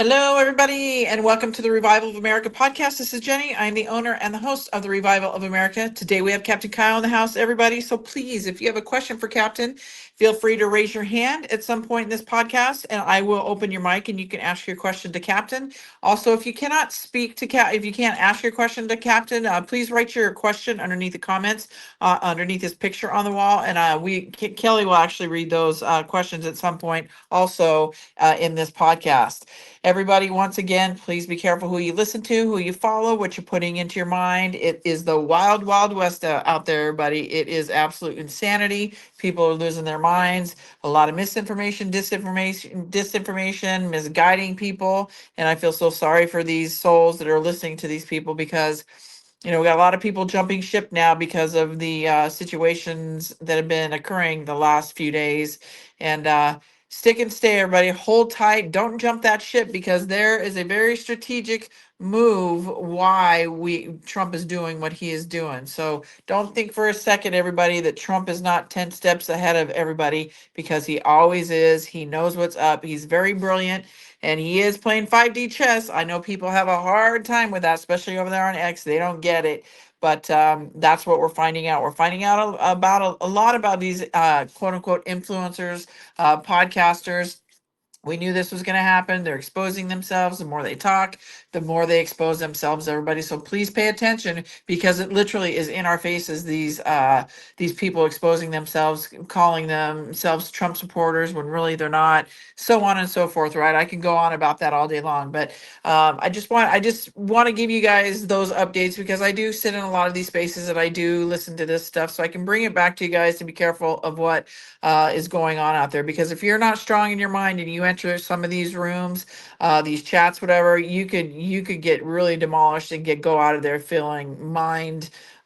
Hello, everybody, and welcome to the Revival of America podcast. This is Jenny. I'm the owner and the host of the Revival of America. Today we have Captain Kyle in the house, everybody. So please, if you have a question for Captain, feel free to raise your hand at some point in this podcast, and I will open your mic and you can ask your question to Captain. Also, if you cannot speak to if you can't ask your question to Captain, please write your question underneath the comments, underneath his picture on the wall, and Kelly will actually read those questions at some point also in this podcast. Everybody, once again, please be careful who you listen to, who you follow, what you're putting into your mind. It is the wild, wild west out there, everybody. It is absolute insanity. People are losing their minds. A lot of disinformation, misguiding people. And I feel so sorry for these souls that are listening to these people because we got a lot of people jumping ship now because of the situations that have been occurring the last few days. And stick and stay, everybody. Hold tight. Don't jump that ship because there is a very strategic move why Trump is doing what he is doing. So don't think for a second, everybody, that Trump is not 10 steps ahead of everybody because he always is. He knows what's up. He's very brilliant. And he is playing 5D chess. I know people have a hard time with that, especially over there on X. They don't get it. But that's what we're finding out. We're finding out about a lot about these quote unquote influencers, podcasters. We knew this was going to happen. They're exposing themselves. The more they talk, the more they expose themselves, everybody. So please pay attention because it literally is in our faces. These people exposing themselves, calling themselves Trump supporters when really they're not, so on and so forth, right? I can go on about that all day long, but I just want to give you guys those updates because I do sit in a lot of these spaces and I do listen to this stuff, so I can bring it back to you guys to be careful of what is going on out there. Because if you're not strong in your mind and you enter some of these rooms, these chats, whatever, you could get really demolished and go out of there feeling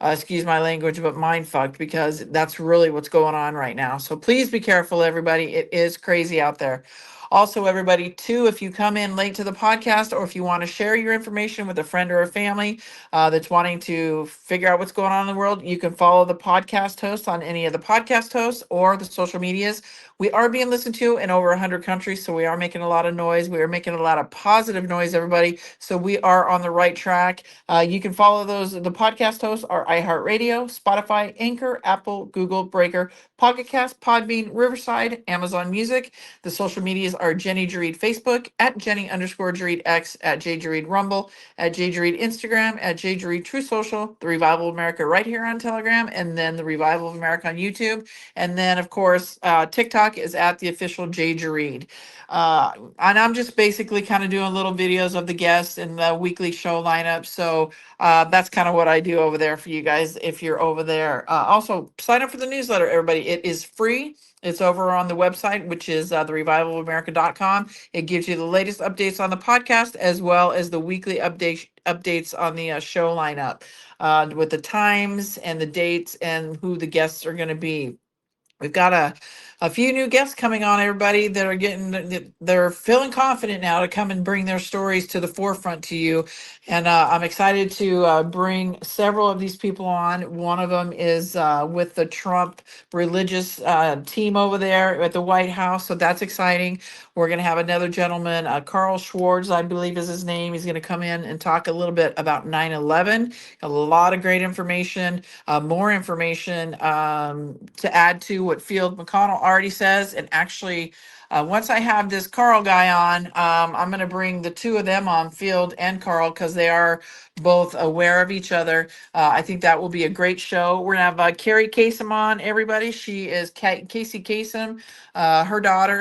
excuse my language, but mind fucked, because that's really what's going on right now. So please be careful, everybody. It is crazy out there. Also, everybody, too, if you come in late to the podcast or if you want to share your information with a friend or a family that's wanting to figure out what's going on in the world, you can follow the podcast host on any of the podcast hosts or the social medias. We are being listened to in over 100 countries, so we are making a lot of noise. We are making a lot of positive noise, everybody. So we are on the right track. You can follow the podcast hosts are iHeartRadio, Spotify, Anchor, Apple, Google, Breaker, PocketCast, Podbean, Riverside, Amazon Music. The social medias are Jenny JERREAD Facebook, at Jenny_JERREAD X, at JJERREAD Rumble, at JJERREAD Instagram, at JJERREAD True Social, The Revival of America right here on Telegram, and then The Revival of America on YouTube. And then, of course, TikTok is at the official JJERREAD. And I'm just basically kind of doing little videos of the guests and the weekly show lineup. So that's kind of what I do over there for you guys if you're over there. Also, sign up for the newsletter, everybody. It is free. It's over on the website, which is therevivalofamerica.com. It gives you the latest updates on the podcast as well as the weekly updates on the show lineup with the times and the dates and who the guests are going to be. We've got a few new guests coming on, everybody, that are they're feeling confident now to come and bring their stories to the forefront to you. And I'm excited to bring several of these people on. One of them is with the Trump religious team over there at the White House. So that's exciting. We're going to have another gentleman, Carl Schwartz, I believe is his name. He's going to come in and talk a little bit about 9/11. A lot of great information, more information to add to what Field McConnell already says. And actually, once I have this Carl guy on, I'm going to bring the two of them on, Field and Carl, because they are both aware of each other. I think that will be a great show. We're going to have Carrie Kasem on, everybody. She is Casey Kasem,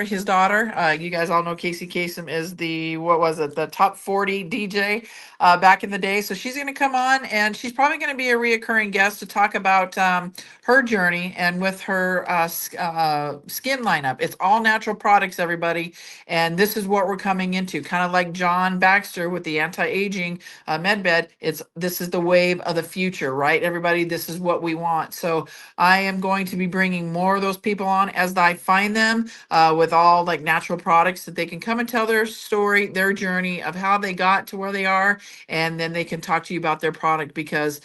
his daughter. You guys all know Casey Kasem is the top 40 DJ back in the day. So she's going to come on, and she's probably going to be a reoccurring guest to talk about her journey and with her skin lineup. It's all natural products, everybody. And this is what we're coming into, kind of like John Baxter with the anti-aging med bed. This is the wave of the future, right, everybody? This is what we want. So I am going to be bringing more of those people on as I find them with all like natural products that they can come and tell their story, their journey of how they got to where they are, and then they can talk to you about their product, because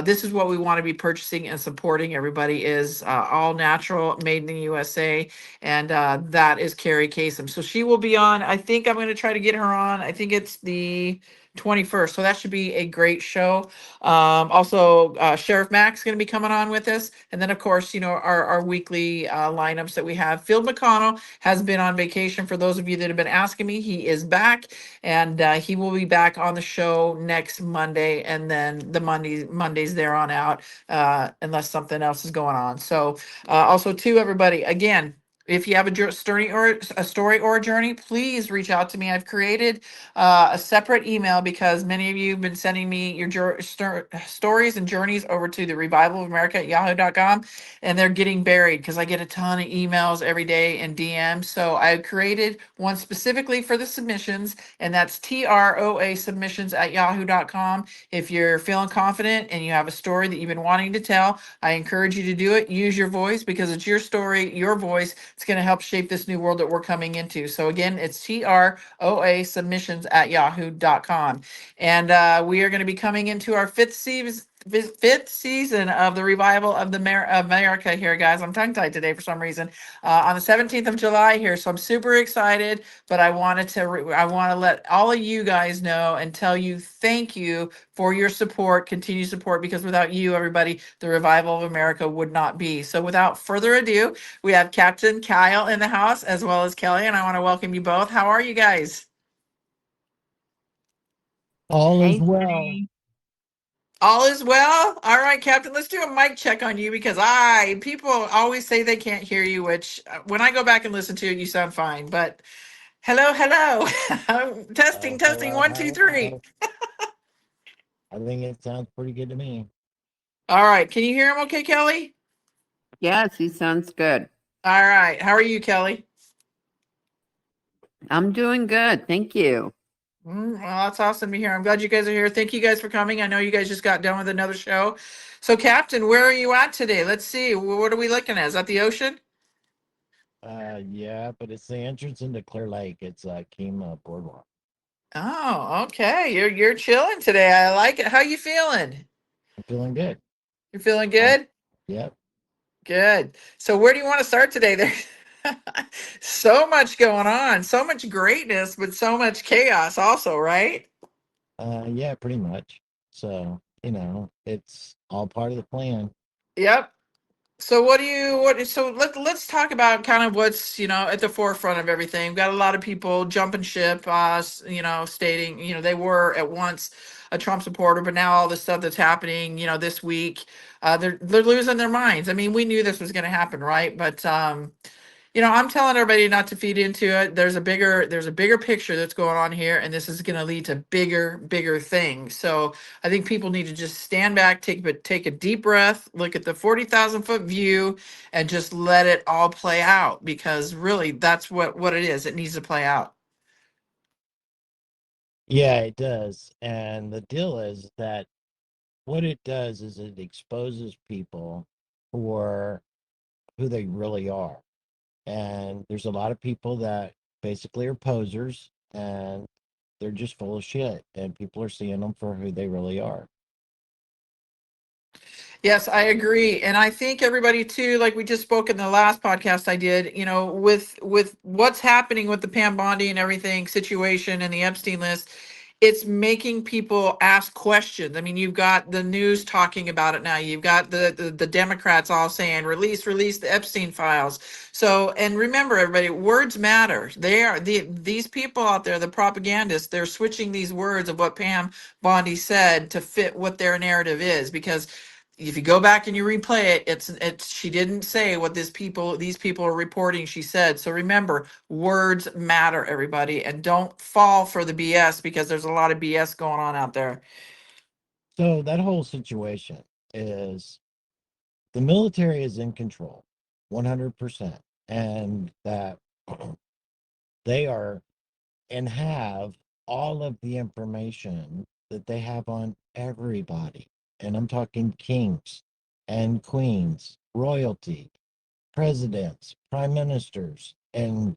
this is what we want to be purchasing and supporting, everybody, is all natural, made in the USA, and that is Carrie Kasem. So she will be on. I think I'm going to try to get her on. I think it's the 21st. So that should be a great show. Also, Sheriff Mack's going to be coming on with us. And then, of course, our weekly lineups that we have. Phil McConnell has been on vacation. For those of you that have been asking me, he is back. And he will be back on the show next Monday. And then the Mondays there on out, unless something else is going on. So also, too, everybody, again, if you have story or a journey, please reach out to me. I've created a separate email because many of you have been sending me your stories and journeys over to the revival of America at yahoo.com, and they're getting buried because I get a ton of emails every day and DMs. So I created one specifically for the submissions, and that's TROA submissions at yahoo.com. If you're feeling confident and you have a story that you've been wanting to tell, I encourage you to do it. Use your voice because it's your story, your voice. It's going to help shape this new world that we're coming into. So again, it's TROA submissions at yahoo.com. And we are going to be coming into our fifth season of the revival of America here, guys. I'm tongue tied today for some reason. On the 17th of July here, so I'm super excited. But I wanted to I want to let all of you guys know and tell you thank you for your support, continued support, because without you, everybody, the revival of America would not be. So without further ado, we have Captain Kyle in the house as well as Kelly, and I want to welcome you both. How are you guys? All is Hey, well. Jenny. All is well. All right, Captain, let's do a mic check on you because people always say they can't hear you, which when I go back and listen to it, you sound fine. But hello, hello. Testing, testing, Hello, one, two, three. hello. I think it sounds pretty good to me. All right. Can you hear him okay, Kelly? Yes, he sounds good. All right. How are you, Kelly? I'm doing good. Thank you. Well, that's awesome to hear. I'm glad you guys are here. Thank you guys for coming. I know you guys just got done with another show. So, Captain, where are you at today? Let's see. What are we looking at? Is that the ocean? Yeah, but it's the entrance into Clear Lake. It's Kima Boardwalk. Oh, okay. You're chilling today. I like it. How you feeling? I'm feeling good. You're feeling Oh, good? yep. Good. So, where do you want to start today? There's so much going on, so much greatness, but so much chaos also, right? Yeah, pretty much. So, it's all part of the plan. Yep. So let's talk about kind of what's, at the forefront of everything. We've got a lot of people jumping ship, stating, they were at once a Trump supporter, but now all this stuff that's happening, this week, they're losing their minds. I mean, we knew this was going to happen, right? But I'm telling everybody not to feed into it. There's a bigger picture that's going on here, and this is going to lead to bigger things. So I think people need to just stand back, take a deep breath, look at the 40,000-foot view, and just let it all play out. Because really, that's what it is. It needs to play out. Yeah, it does. And the deal is that what it does is it exposes people for who they really are. And there's a lot of people that basically are posers and they're just full of shit. And people are seeing them for who they really are. Yes, I agree. And I think everybody too, like we just spoke in the last podcast I did, with what's happening with the Pam Bondi and everything situation and the Epstein list, it's making people ask questions. I mean, you've got the news talking about it now. You've got the Democrats all saying, release the Epstein files. So, and remember, everybody, words matter. These people out there, the propagandists, they're switching these words of what Pam Bondi said to fit what their narrative is. Because if you go back and you replay it, it's she didn't say what these people are reporting she said. So remember, words matter, everybody, and don't fall for the BS because there's a lot of BS going on out there. So that whole situation is the military is in control 100%. And that they are and have all of the information that they have on everybody. And I'm talking kings and queens, royalty, presidents, prime ministers, and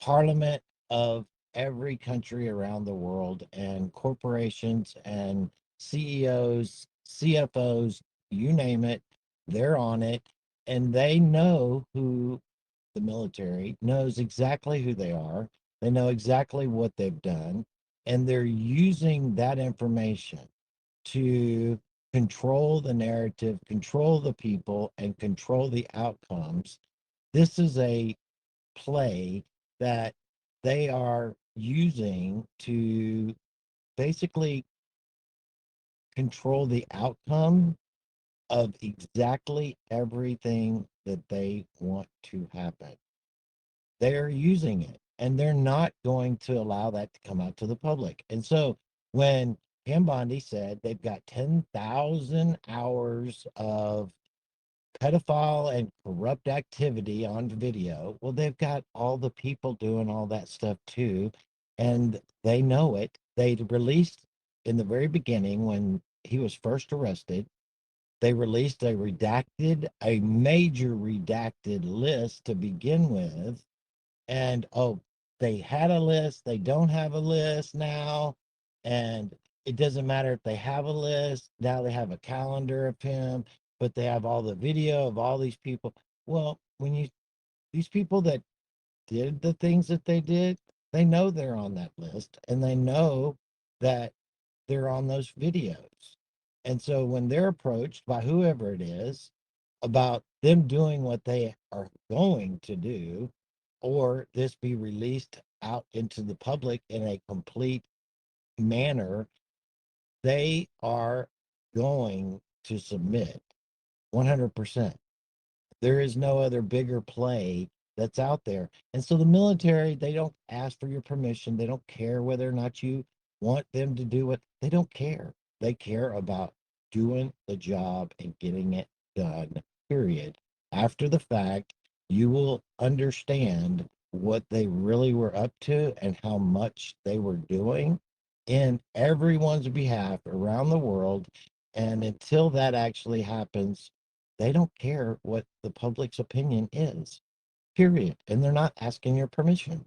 parliament of every country around the world, and corporations and CEOs, CFOs, you name it, they're on it. And they know who the military knows exactly who they are. They know exactly what they've done, and they're using that information to control the narrative, control the people, and control the outcomes. This is a play that they are using to basically control the outcome of exactly everything that they want to happen. They're using it, and they're not going to allow that to come out to the public. And so when Pam Bondi said they've got 10,000 hours of pedophile and corrupt activity on video, well, they've got all the people doing all that stuff too, and they know it. They released in the very beginning when he was first arrested, they released a major redacted list to begin with. And oh, they had a list, they don't have a list now. And it doesn't matter if they have a list, now they have a calendar of him, but they have all the video of all these people. Well, these people that did the things that they did, they know they're on that list, and they know that they're on those videos. And so when they're approached by whoever it is about them doing what they are going to do, or this be released out into the public in a complete manner, they are going to submit 100%. There is no other bigger play that's out there. And so the military, they don't ask for your permission. They don't care whether or not you want them to do it. They don't care. They care about doing the job and getting it done, period. After the fact, you will understand what they really were up to and how much they were doing in everyone's behalf around the world. And until that actually happens, they don't care what the public's opinion is, period. And they're not asking your permission.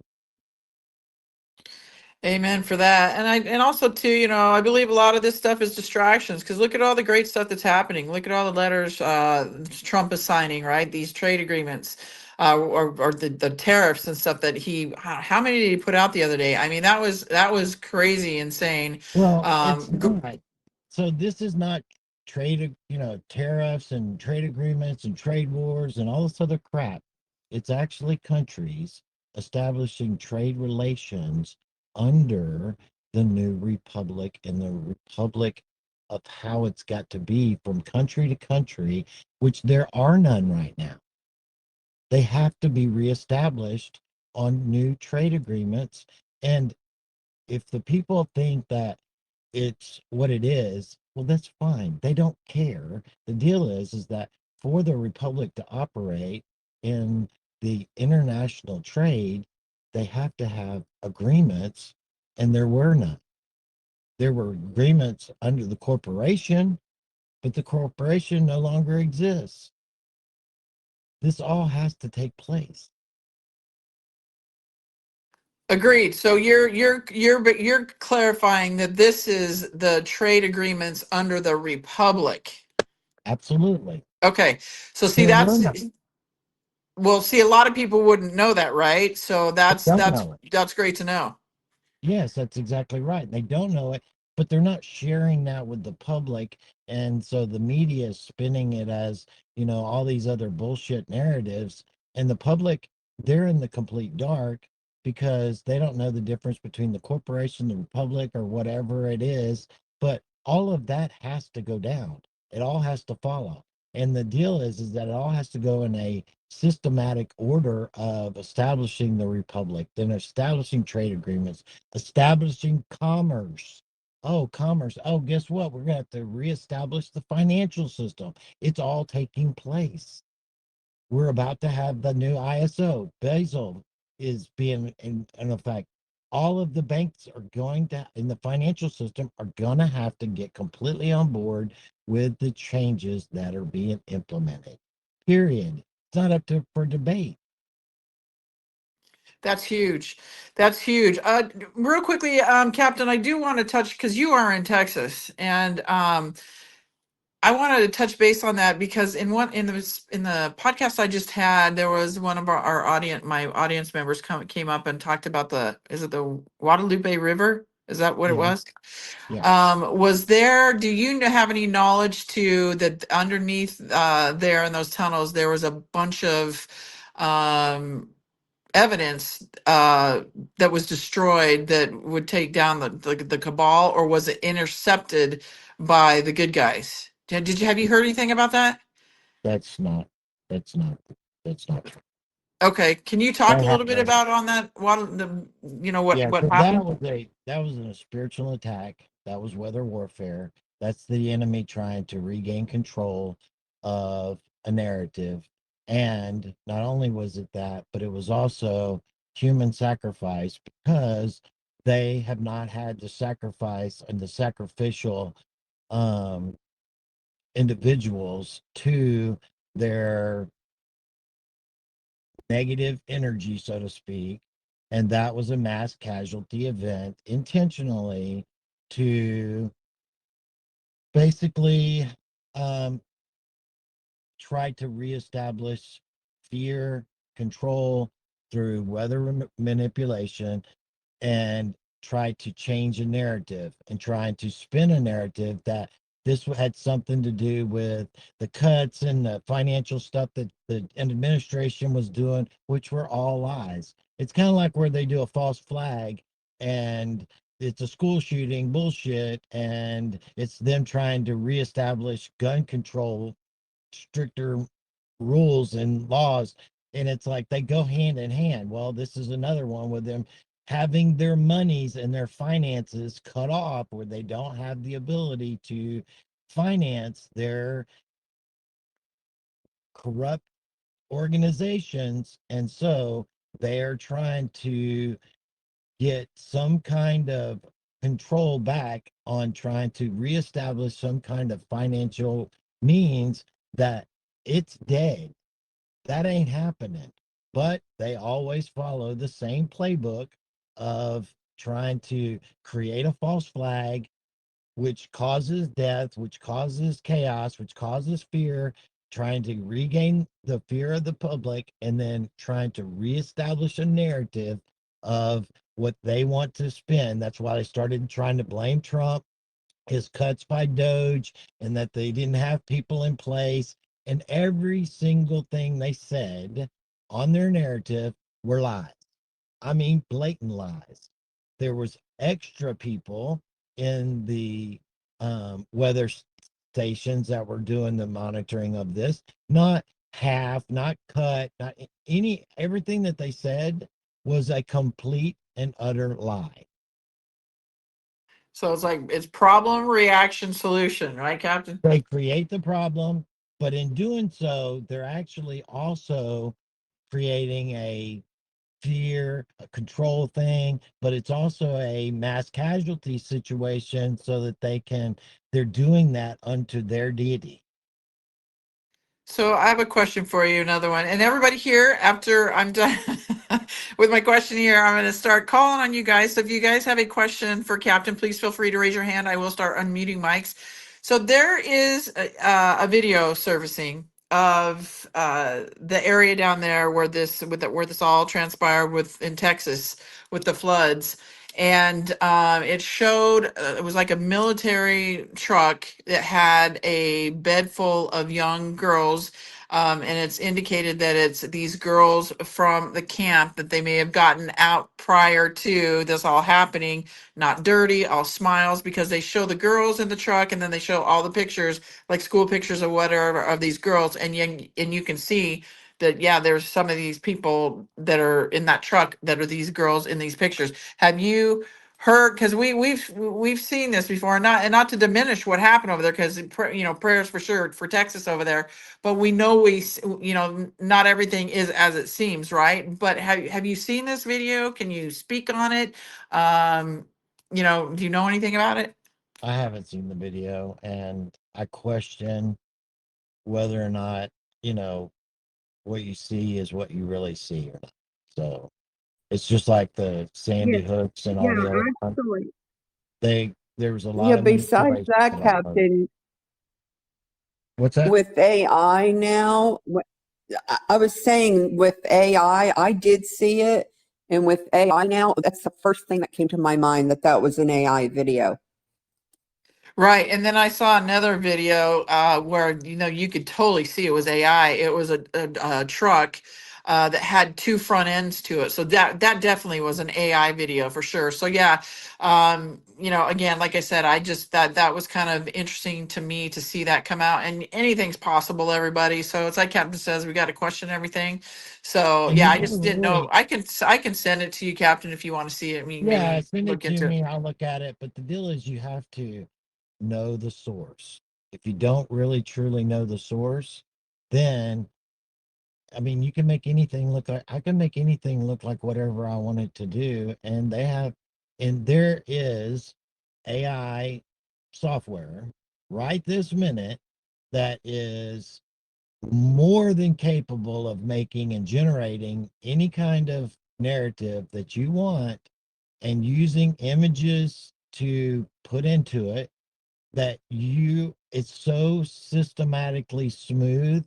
Amen for that. And also too, I believe a lot of this stuff is distractions, because look at all the great stuff that's happening. Look at all the letters Trump is signing, right? These trade agreements, or the tariffs and stuff that how many did he put out the other day? I mean, that was crazy, insane. Well, it's Go- not. So this is not tariffs and trade agreements and trade wars and all this other crap. It's actually countries establishing trade relations under the new republic and the republic of how it's got to be from country to country, which there are none right now. They have to be reestablished on new trade agreements. And if the people think that it's what it is, well, that's fine. They don't care. The deal is that for the republic to operate in the international trade, they have to have agreements, and there were none. There were agreements under the corporation, but the corporation no longer exists. This all has to take place. Agreed. So you're clarifying that this is the trade agreements under the republic. Absolutely. Okay. So see, There were that's, none. well, see, a lot of people wouldn't know that, right? So They that's don't that's know it. that's great to know. Yes, that's exactly right. They don't know it, but they're not sharing that with the public. And so the media is spinning it as, all these other bullshit narratives. And the public, they're in the complete dark because they don't know the difference between the corporation, the republic, or whatever it is. But all of that has to go down. It all has to follow. And the deal is that it all has to go in a systematic order of establishing the republic, then establishing trade agreements, establishing commerce. Oh, commerce. Oh, guess what? We're going to have to reestablish the financial system. It's all taking place. We're about to have the new ISO. Basel is being in effect. All of the banks are going to, in the financial system, are going to have to get completely on board with the changes that are being implemented. Period. It's not up to for debate. That's huge. That's huge. Real quickly, Captain, I do want to touch, because you are in Texas, and I wanted to touch base on that because in the podcast I just had, there was one of our audience, my audience members came up and talked about is it the Guadalupe River? Is that what it Yeah. was? Yeah. Do you have any knowledge to that underneath there in those tunnels, there was a bunch of um, evidence that was destroyed that would take down the cabal, or was it intercepted by the good guys? Have you heard anything about that? That's not, that's not, that's not true. Okay, can you talk That a little bit happened. about on that? Yeah, What so happened? that was a spiritual attack. That was weather warfare. That's the enemy trying to regain control of a narrative. And not only was it that, but it was also human sacrifice, because they have not had the sacrifice and the sacrificial um individuals to their negative energy, so to speak. And that was a mass casualty event intentionally to basically um, try to reestablish fear, control through weather manipulation, and try to change a narrative and trying to spin a narrative that this had something to do with the cuts and the financial stuff that the administration was doing, which were all lies. It's kind of like where they do a false flag and it's a school shooting bullshit, and it's them trying to reestablish gun control, stricter rules and laws, and it's like they go hand in hand. Well, this is another one with them having their monies and their finances cut off, where they don't have the ability to finance their corrupt organizations, and so they are trying to get some kind of control back on trying to reestablish some kind of financial means that it's dead. That ain't happening. But they always follow the same playbook of trying to create a false flag, which causes death, which causes chaos, which causes fear, trying to regain the fear of the public, and then trying to reestablish a narrative of what they want to spin. That's why they started trying to blame Trump, his cuts by Doge, and that they didn't have people in place. And every single thing they said on their narrative were lies. I mean, blatant lies. There was extra people in the weather stations that were doing the monitoring of this, not half, not cut, not any, everything that they said was a complete and utter lie. So it's problem, reaction, solution, right, Captain? They create the problem, but in doing so, they're actually also creating a fear, a control thing, but it's also a mass casualty situation so that they're doing that unto their deity. So I have a question for you, another one. And everybody here, after I'm done with my question here, I'm going to start calling on you guys. So if you guys have a question for Captain, please feel free to raise your hand. I will start unmuting mics. So there is a video surfacing of the area down there where this all transpired in Texas with the floods. And it showed it was like a military truck that had a bed full of young girls, and it's indicated that it's these girls from the camp that they may have gotten out prior to this all happening. Not dirty, all smiles, because they show the girls in the truck and then they show all the pictures, like school pictures or whatever, of these girls, and you can see that, yeah, there's some of these people that are in that truck that are these girls in these pictures. Have you heard? Because we've seen this before, and not to diminish what happened over there, because prayers for sure for Texas over there. But we know not everything is as it seems, right? But have you seen this video? Can you speak on it? Do you know anything about it? I haven't seen the video, and I question whether or not, you know, what you see is what you really see or not. So it's just like the Yeah, Sandy Hooks and all yeah, the other ones. actually. There was a lot Yeah, of besides manipulation that, on that part. Captain, What's that? With AI now, I was saying with AI, I did see it. And with AI now, that's the first thing that came to my mind that was an AI video. Right. And then I saw another video where, you could totally see it was AI. It was a truck that had two front ends to it. So that definitely was an AI video for sure. So yeah, again, like I said, I just that was kind of interesting to me to see that come out. And anything's possible, everybody. So it's like Captain says, we got to question everything. So And yeah, you I know, just didn't know. really, I can send it to you, Captain, if you want to see it. I mean, yeah, maybe send it look to into it. me. I'll look at it. But the deal is, you have to know the source. If you don't really truly know the source, then I mean, you can make anything look like I can make anything look like whatever I want it to do. And there is AI software right this minute that is more than capable of making and generating any kind of narrative that you want and using images to put into it it's so systematically smooth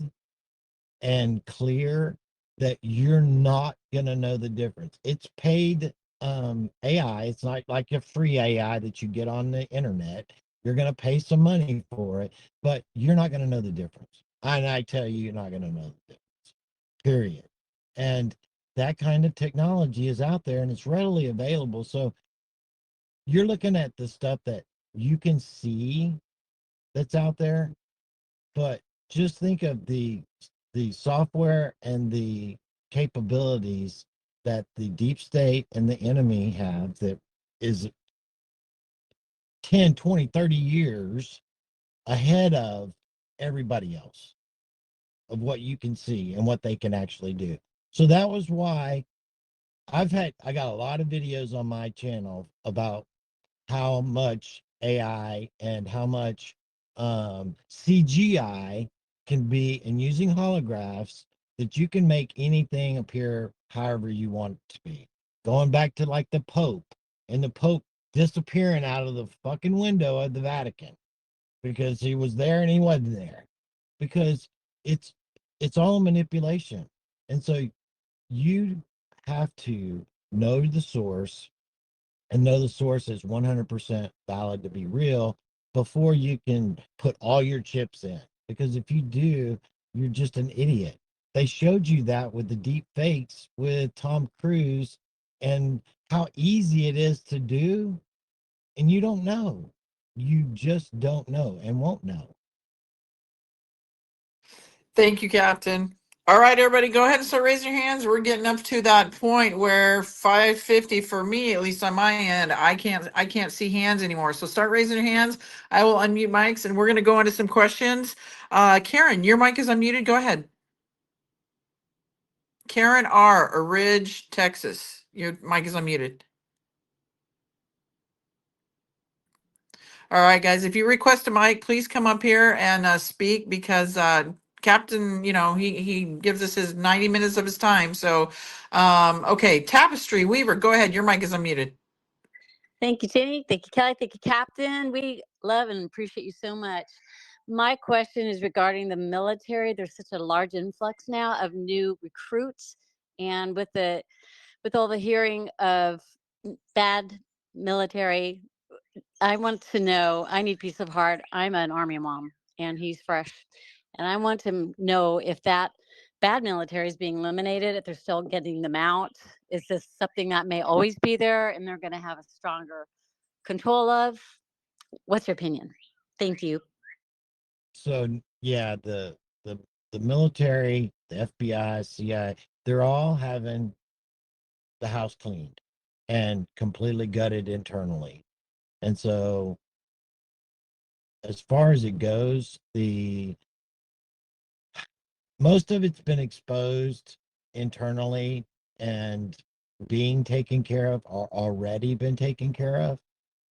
and clear that you're not going to know the difference. It's paid AI. It's not like a free AI that you get on the internet. You're going to pay some money for it, but you're not going to know the difference. And I tell you, you're not going to know the difference, period. And that kind of technology is out there and it's readily available. So you're looking at the stuff that you can see that's out there, but just think of the software and the capabilities that the deep state and the enemy have that is 10, 20, 30 years ahead of everybody else of what you can see and what they can actually do. So that was why I got a lot of videos on my channel about how much AI and how much CGI can be, and using holographs that you can make anything appear however you want it to be. Going back to like the Pope and the Pope disappearing out of the fucking window of the Vatican because he was there and he wasn't there because it's it's all manipulation. And so you have to know the source and know the source is 100% valid to be real before you can put all your chips in. Because if you do, you're just an idiot. They showed you that with the deep fakes with Tom Cruise and how easy it is to do. And you don't know. You just don't know and won't know. Thank you, Captain. All right, everybody, go ahead and start raising your hands. We're getting up to that point where 550 for me, at least on my end, I can't see hands anymore. So start raising your hands. I will unmute mics and we're gonna go into some questions. Karen, your mic is unmuted. Go ahead. Karen R., Ridge, Texas. Your mic is unmuted. All right, guys, if you request a mic, please come up here and speak because Captain, he gives us his 90 minutes of his time. So, okay, Tapestry Weaver, go ahead. Your mic is unmuted. Thank you, Jenny. Thank you, Kelly. Thank you, Captain. We love and appreciate you so much. My question is regarding the military. There's such a large influx now of new recruits, and with all the hearing of bad military, I want to know. I need peace of heart. I'm an Army mom, and he's fresh, and I want to know if that bad military is being eliminated. If they're still getting them out, is this something that may always be there, and they're going to have a stronger control of? What's your opinion? Thank you. So yeah, the military, the FBI, CIA, they're all having the house cleaned and completely gutted internally. And so as far as it goes, the most of it's been exposed internally and being taken care of or already been taken care of.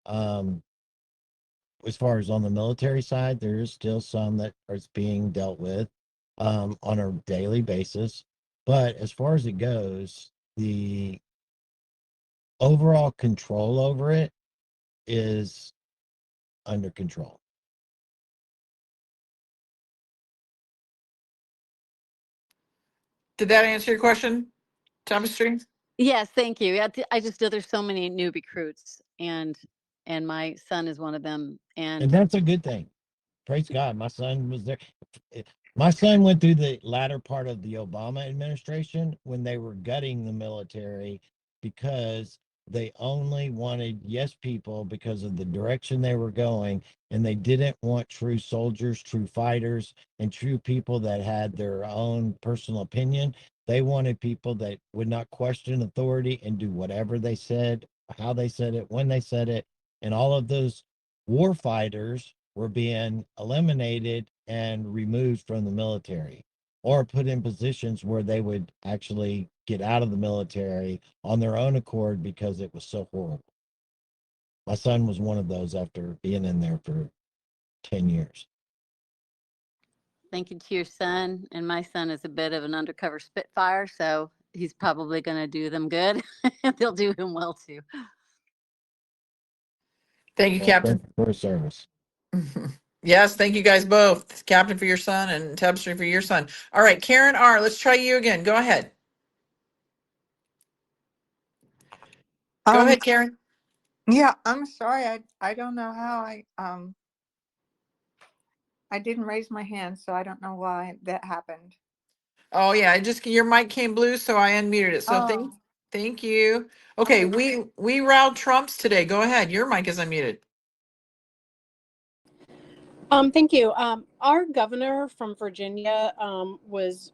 Um, as far as on the military side, there is still some that is being dealt with on a daily basis. But as far as it goes, the overall control over it is under control. Did that answer your question, Tapestry? Yes, thank you. I just know there's so many new recruits, and my son is one of them. And And that's a good thing. Praise God. My son was there. My son went through the latter part of the Obama administration when they were gutting the military because they only wanted yes people because of the direction they were going. And they didn't want true soldiers, true fighters, and true people that had their own personal opinion. They wanted people that would not question authority and do whatever they said, how they said it, when they said it. And all of those war fighters were being eliminated and removed from the military or put in positions where they would actually get out of the military on their own accord because it was so horrible. My son was one of those after being in there for 10 years. thank you to your son. And my son is a bit of an undercover Spitfire, so he's probably going to do them good. They'll do him well too. Thank you, Well, Captain. thank you for his service. Yes, thank you guys both, Captain for your son and Tapestry for your son. All right, Karen R., let's try you again. Go ahead. Go Um, ahead, Karen. yeah, I'm sorry. I don't know how I didn't raise my hand, so I don't know why that happened. Oh yeah, your mic came blue, so I unmuted it. So Oh, thank you. Okay, we riled Trumps today. Go ahead. Your mic is unmuted. Thank you. Our governor from Virginia was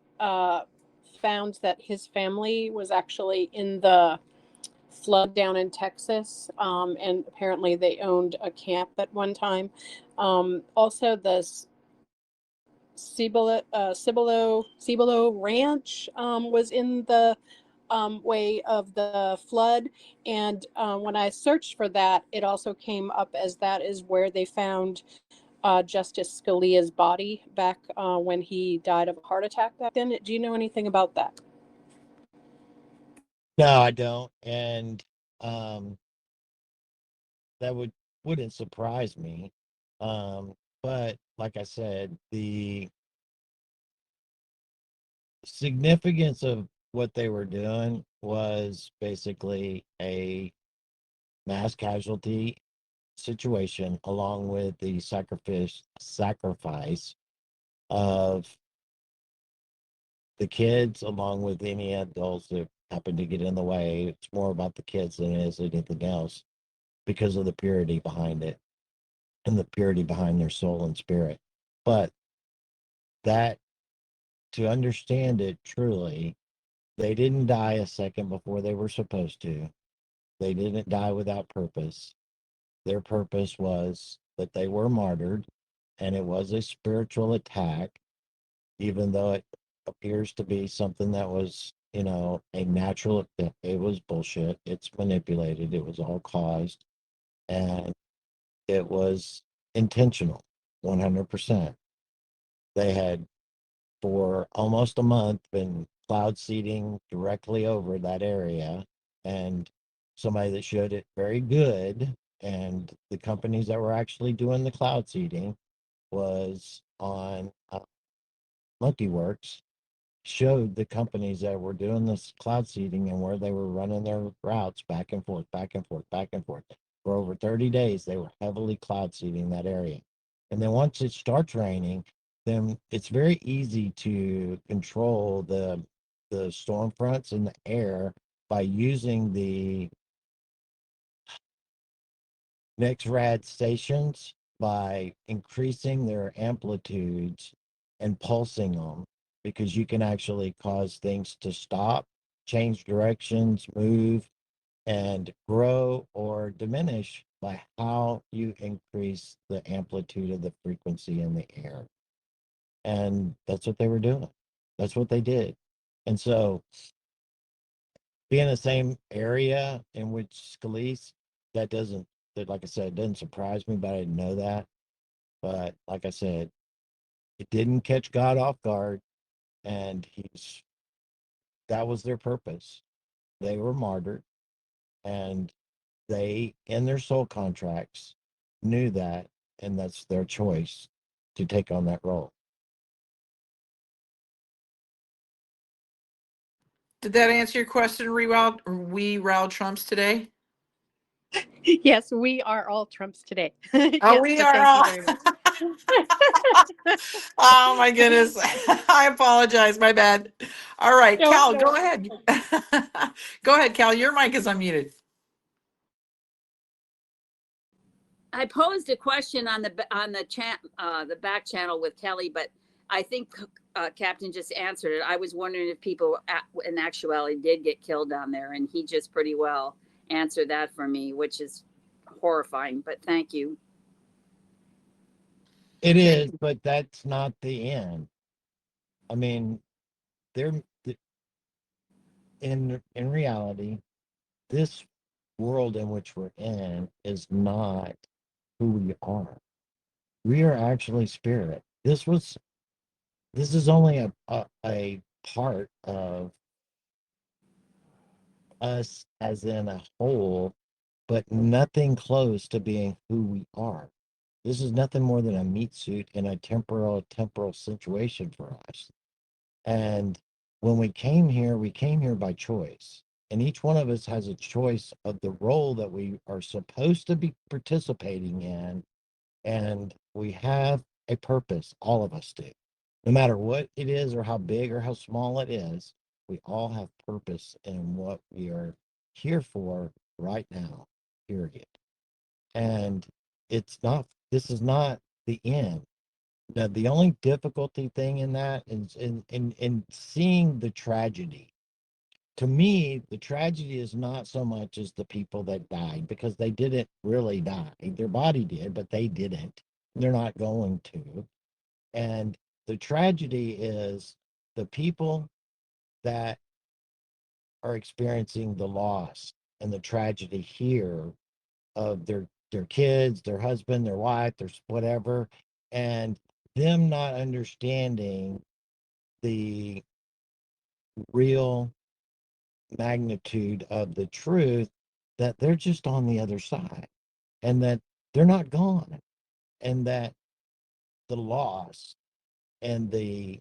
found that his family was actually in the flood down in Texas, and apparently they owned a camp at one time. Also, the Cibolo Ranch was in the way of the flood, and when I searched for that, it also came up as that is where they found Justice Scalia's body back when he died of a heart attack back then. Do you know anything about that? No, I don't. And um, that wouldn't surprise me. But like I said, the significance of what they were doing was basically a mass casualty situation along with the sacrifice of the kids along with any adults that happen to get in the way. It's more about the kids than it is anything else because of the purity behind it and the purity behind their soul and spirit. But that, to understand it truly, they didn't die a second before they were supposed to. They didn't die without purpose. Their purpose was that they were martyred, and it was a spiritual attack, even though it appears to be something that was, a natural. It was bullshit. It's manipulated. It was all caused, and it was intentional, 100%. They had for almost a month been cloud seeding directly over that area, and somebody that showed it very good, and the companies that were actually doing the cloud seeding was on monkeyworks, showed the companies that were doing this cloud seeding and where they were running their routes back and forth, back and forth, back and forth. For over 30 days, they were heavily cloud seeding that area. And then once it starts raining, then it's very easy to control the storm fronts in the air by using the NexRad stations by increasing their amplitudes and pulsing them because you can actually cause things to stop, change directions, move, and grow or diminish by how you increase the amplitude of the frequency in the air. And that's what they were doing. That's what they did. And so, being the same area in which Scalise, that doesn't, that, like I said, it doesn't surprise me, but I didn't know that. But like I said, it didn't catch God off guard, and that was their purpose. They were martyred, and they, in their soul contracts, knew that, and that's their choice to take on that role. Did that answer your question, we rile Trumps today? Yes, we are all Trumps today. Oh, Yes, we but are thank you all. very much. Oh my goodness. I apologize. My bad. All right, No, Cal, no. go ahead. Go ahead, Cal. Your mic is unmuted. I posed a question on the chat, the back channel with Kelly, but I think Captain just answered it. I was wondering if people in actuality did get killed down there, and he just pretty well answered that for me, which is horrifying. But thank you. It is, but that's not the end. I mean, they're in reality, this world in which we're in is not who we are. We are actually spirit. This is only a part of us as in a whole, but nothing close to being who we are. This is nothing more than a meat suit in a temporal situation for us. And when we came here by choice. And each one of us has a choice of the role that we are supposed to be participating in. And we have a purpose, all of us do. No matter what it is or how big or how small it is, we all have purpose in what we are here for right now, period. And this is not the end. Now, the only difficulty thing in that is in seeing the tragedy. To me, the tragedy is not so much as the people that died, because they didn't really die. Their body did, but they didn't. They're not going to. And the tragedy is the people that are experiencing the loss and the tragedy here of their kids, their husband, their wife, their whatever, and them not understanding the real magnitude of the truth, that they're just on the other side and that they're not gone, and that the loss and the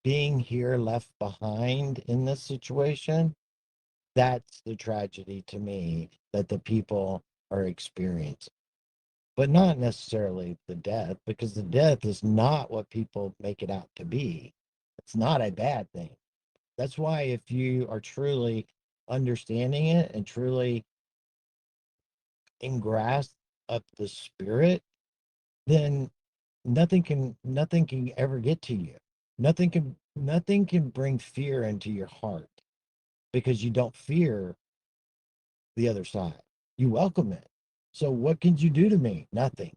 being here left behind in this situation, that's the tragedy to me that the people are experiencing. But not necessarily the death, because the death is not what people make it out to be. It's not a bad thing. That's why if you are truly understanding it and truly in grasp of the spirit, then nothing can ever get to you. Nothing can bring fear into your heart, because you don't fear the other side. You welcome it. So what can you do to me? Nothing.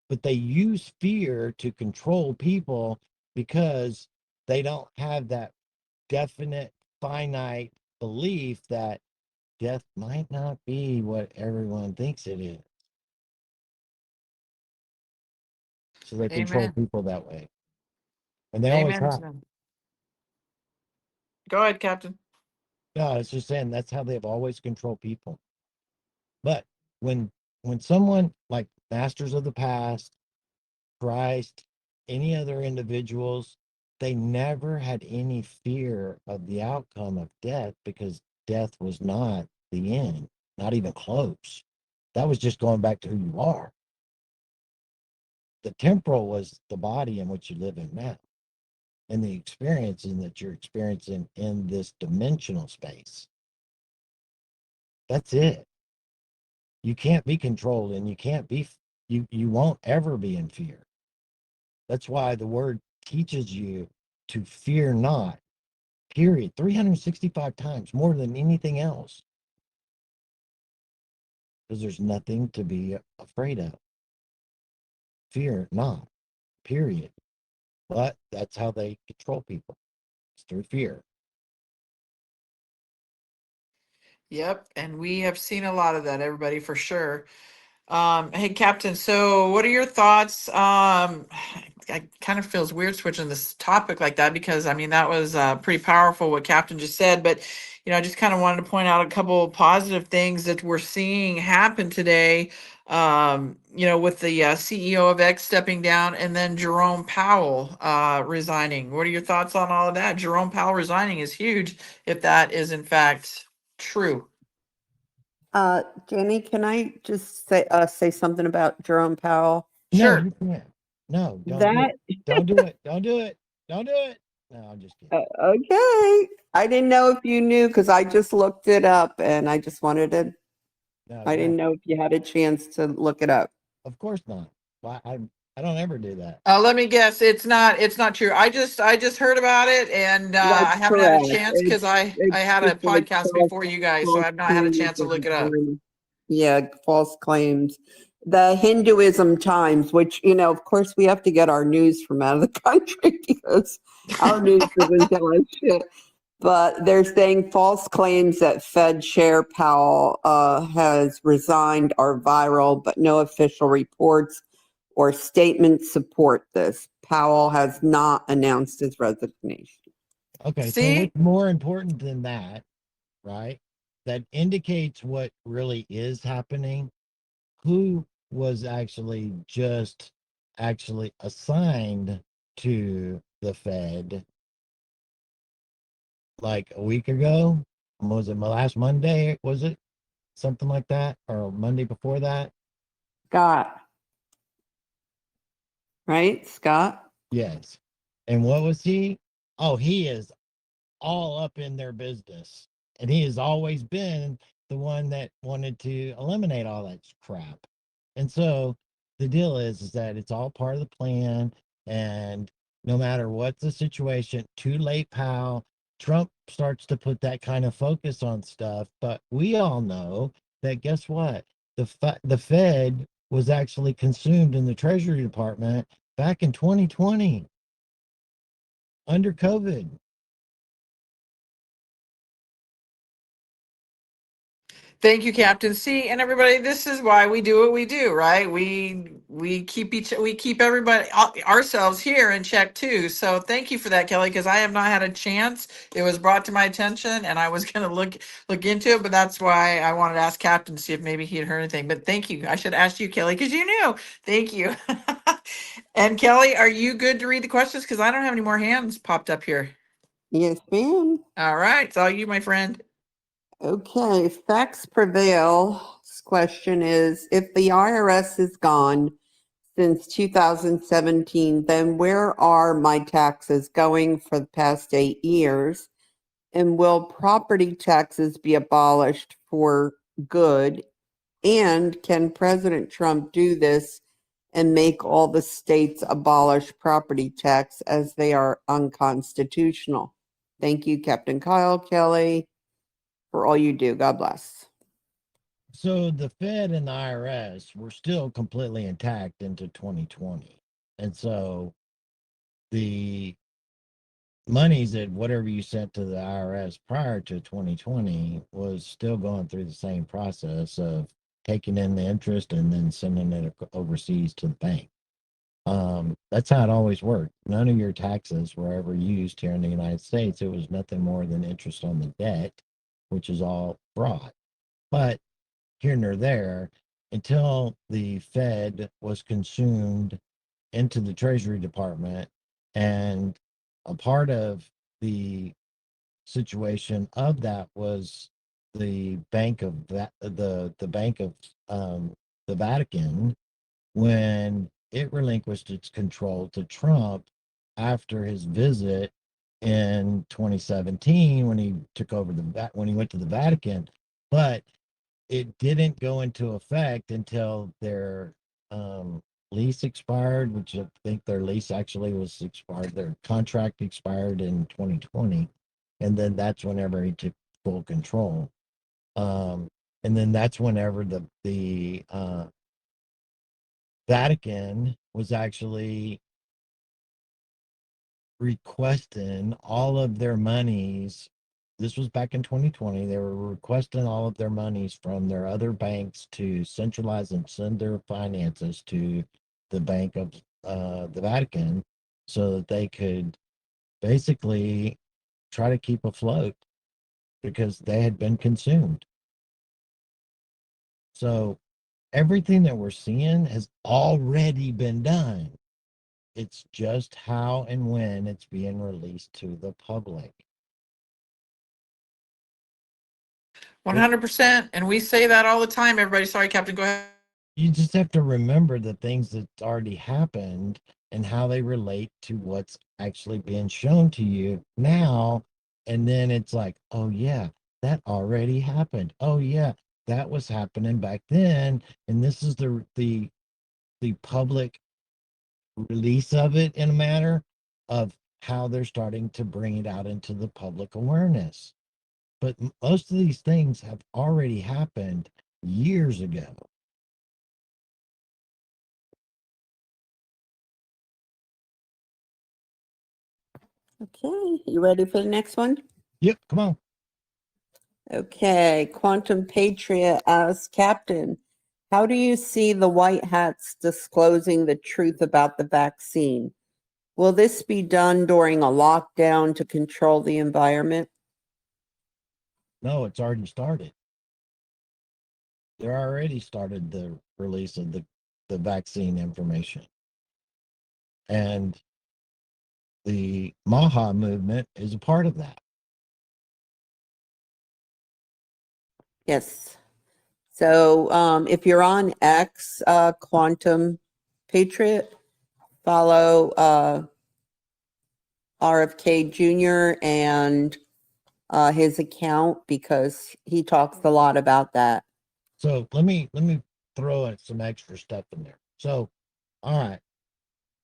But they use fear to control people, because they don't have that definite, finite belief that death might not be what everyone thinks it is. So they control Amen. people that way. And they always Amen. have. Go ahead, Captain. No, it's just saying that's how they've always controlled people. But when someone like masters of the past, Christ, any other individuals, they never had any fear of the outcome of death, because death was not the end, not even close. That was just going back to who you are. The temporal was the body in which you live in now, and the experiencing that you're experiencing in this dimensional space. That's it. You can't be controlled, and you can't be, you won't ever be in fear. That's why the word teaches you to fear not, period, 365 times more than anything else, because there's nothing to be afraid of. Fear not, period. But that's how they control people. It's through fear. Yep, and we have seen a lot of that, everybody, for sure. Hey, Captain, so what are your thoughts? I kind of feels weird switching this topic like that because I mean that was pretty powerful what Captain just said. But I just kind of wanted to point out a couple of positive things that we're seeing happen today. With the CEO of X stepping down and then Jerome Powell resigning. What are your thoughts on all of that? Jerome Powell resigning is huge if that is in fact true. Jenny, can I just say something about Jerome Powell? No, Sure. you can't. No, don't do That it. Don't do it. Don't do it. Don't do it. No, I'm just kidding. okay. I didn't know if you knew because I just looked it up and I just wanted to. No, I didn't know if you had a chance to look it up. of course not. Why I don't ever do that. Let me guess. It's not true. I just heard about it, and I That's haven't had a correct. chance because I It's had a just like podcast before you guys, so false I've not had a claims chance to look it up. Yeah, false claims. The Hinduism Times, which, of course, we have to get our news from out of the country because our news doesn't tell us shit. But they're saying false claims that Fed Chair Powell has resigned are viral, but no official reports or statements support this. Powell has not announced his resignation. Okay, so See, what's more important than that, right? That indicates what really is happening. Who was actually assigned to the Fed like a week ago? Was it last Monday? Was it something like that? Or Monday before that? Scott, right? Scott? Yes. And what was he? Oh, he is all up in their business. And he has always been the one that wanted to eliminate all that crap. And so the deal is that it's all part of the plan. And no matter what the situation, too late, pal. Trump starts to put that kind of focus on stuff. But we all know that guess what? The Fed was actually consumed in the Treasury Department back in 2020 under COVID. thank you, Captain. See, and everybody, this is why we do what we do, right? We keep everybody ourselves here in check too. So thank you for that, Kelly, because I have not had a chance. It was brought to my attention, and I was going to look into it, but that's why I wanted to ask Captain to see if maybe he'd heard anything. But thank you. I should ask you, Kelly, because you knew. Thank you. And Kelly, are you good to read the questions? Because I don't have any more hands popped up here. Yes, ma'am. All right, it's all you, my friend. Okay, facts prevail. This question is, if the IRS is gone since 2017, then where are my taxes going for the past 8 years? And will property taxes be abolished for good? And can President Trump do this and make all the states abolish property tax as they are unconstitutional? Thank you, Captain Kyle Kelly, for all you do. God bless. So the Fed and the IRS were still completely intact into 2020. And so the monies that whatever you sent to the IRS prior to 2020 was still going through the same process of taking in the interest and then sending it overseas to the bank. That's how it always worked. None of your taxes were ever used here in the United States. It was nothing more than interest on the debt, which is all fraud. But here nor there, until the Fed was consumed into the Treasury Department, and a part of the situation of that was the Bank of the Bank of the Vatican, when it relinquished its control to Trump after his visit in 2017 when he took over when he went to the Vatican. But it didn't go into effect until their lease expired, which I think their lease actually was expired. Their contract expired in 2020, and then that's whenever he took full control. And then that's whenever the Vatican was actually requesting all of their monies. This was back in 2020. They were requesting all of their monies from their other banks to centralize and send their finances to the Bank of the Vatican so that they could basically try to keep afloat because they had been consumed. So everything that we're seeing has already been done. It's just how and when it's being released to the public. 100%. And we say that all the time, everybody. Sorry, Captain, go ahead. You just have to remember the things that already happened and how they relate to what's actually being shown to you now. And then it's like, oh, yeah, that already happened. Oh, yeah, that was happening back then. And this is the public release of it in a matter of how they're starting to bring it out into the public awareness. But most of these things have already happened years ago. Okay, you ready for the next one? Yep, come on. Okay, Quantum Patriot asks, Captain, how do you see the white hats disclosing the truth about the vaccine? Will this be done during a lockdown to control the environment? No, it's already started. They're already started the release of the vaccine information. And the Maha movement is a part of that. Yes. So if you're on X, Quantum Patriot, follow RFK Jr. and his account because he talks a lot about that. So let me throw in some extra stuff in there. So, all right,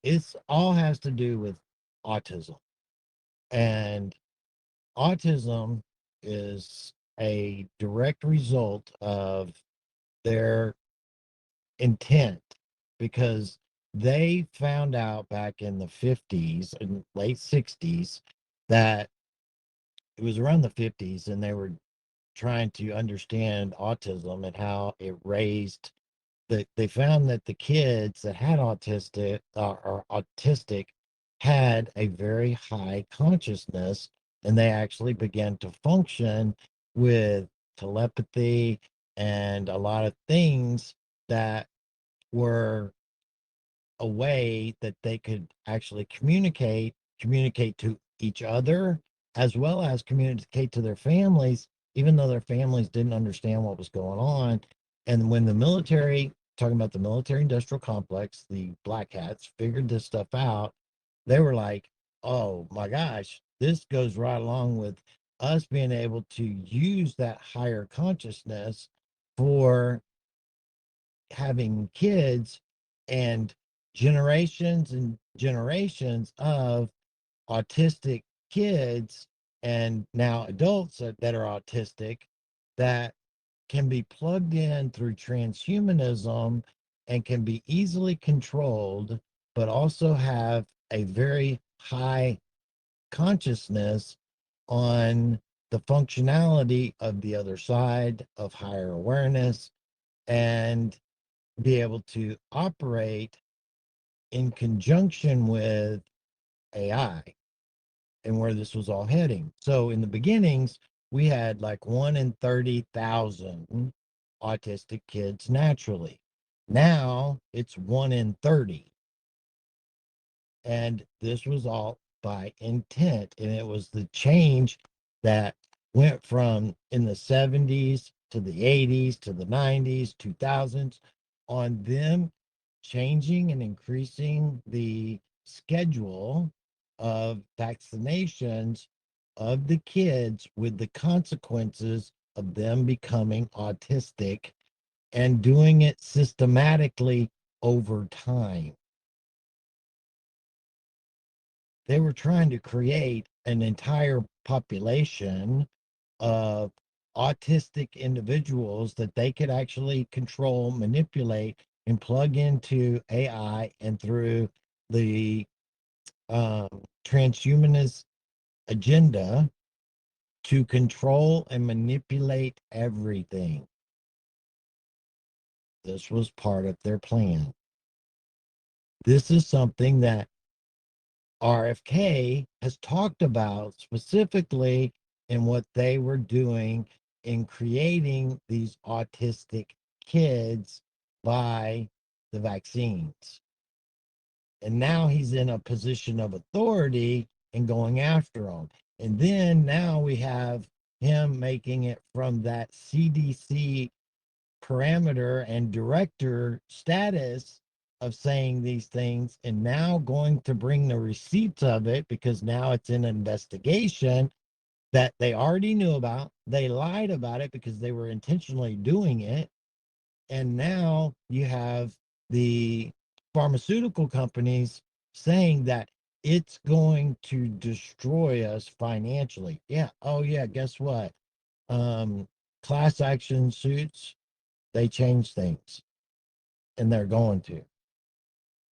it's all has to do with autism, and autism is a direct result of their intent because they found out back in the 50s and late 60s that it was around the 50s and they were trying to understand autism and how it raised they found that the kids that had autistic had a very high consciousness and they actually began to function with telepathy and a lot of things that were a way that they could actually communicate to each other as well as communicate to their families, even though their families didn't understand what was going on. And when the military, talking about the military industrial complex, the black hats figured this stuff out, they were like, oh my gosh, this goes right along with us being able to use that higher consciousness for having kids and generations of autistic kids and now adults that are autistic that can be plugged in through transhumanism and can be easily controlled, but also have a very high consciousness on the functionality of the other side of higher awareness and be able to operate in conjunction with AI and where this was all heading. So in the beginnings, we had like 1 in 30,000 autistic kids naturally. Now it's 1 in 30. And this was all by intent. And it was the change that went from in the 70s to the 80s to the 90s, 2000s on them changing and increasing the schedule of vaccinations of the kids with the consequences of them becoming autistic and doing it systematically over time. They were trying to create an entire population of autistic individuals that they could actually control, manipulate, and plug into AI and through the transhumanist agenda to control and manipulate everything. This was part of their plan. This is something that RFK has talked about specifically in what they were doing in creating these autistic kids by the vaccines. And now he's in a position of authority and going after them. And then now we have him making it from that CDC parameter and director status of saying these things, and now going to bring the receipts of it because now it's in investigation that they already knew about. They lied about it because they were intentionally doing it. And now you have the pharmaceutical companies saying that it's going to destroy us financially. Yeah. Oh, yeah. Guess what? Class action suits, they change things, and they're going to.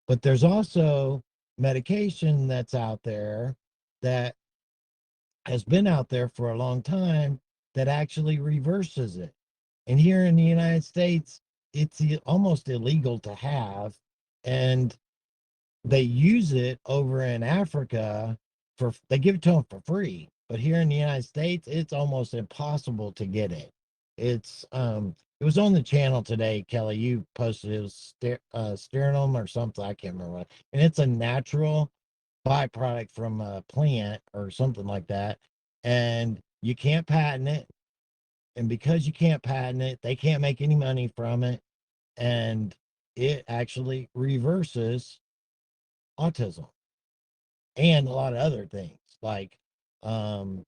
But there's also medication that's out there that has been out there for a long time that actually reverses it. And here in the United States, it's almost illegal to have. And they use it over in Africa for, they give it to them for free. But here in the United States, it's almost impossible to get it. It was on the channel today, Kelly. You posted it was sternum or something. I can't remember what. And it's a natural byproduct from a plant or something like that. And you can't patent it. And because you can't patent it, they can't make any money from it. And it actually reverses autism and a lot of other things like um,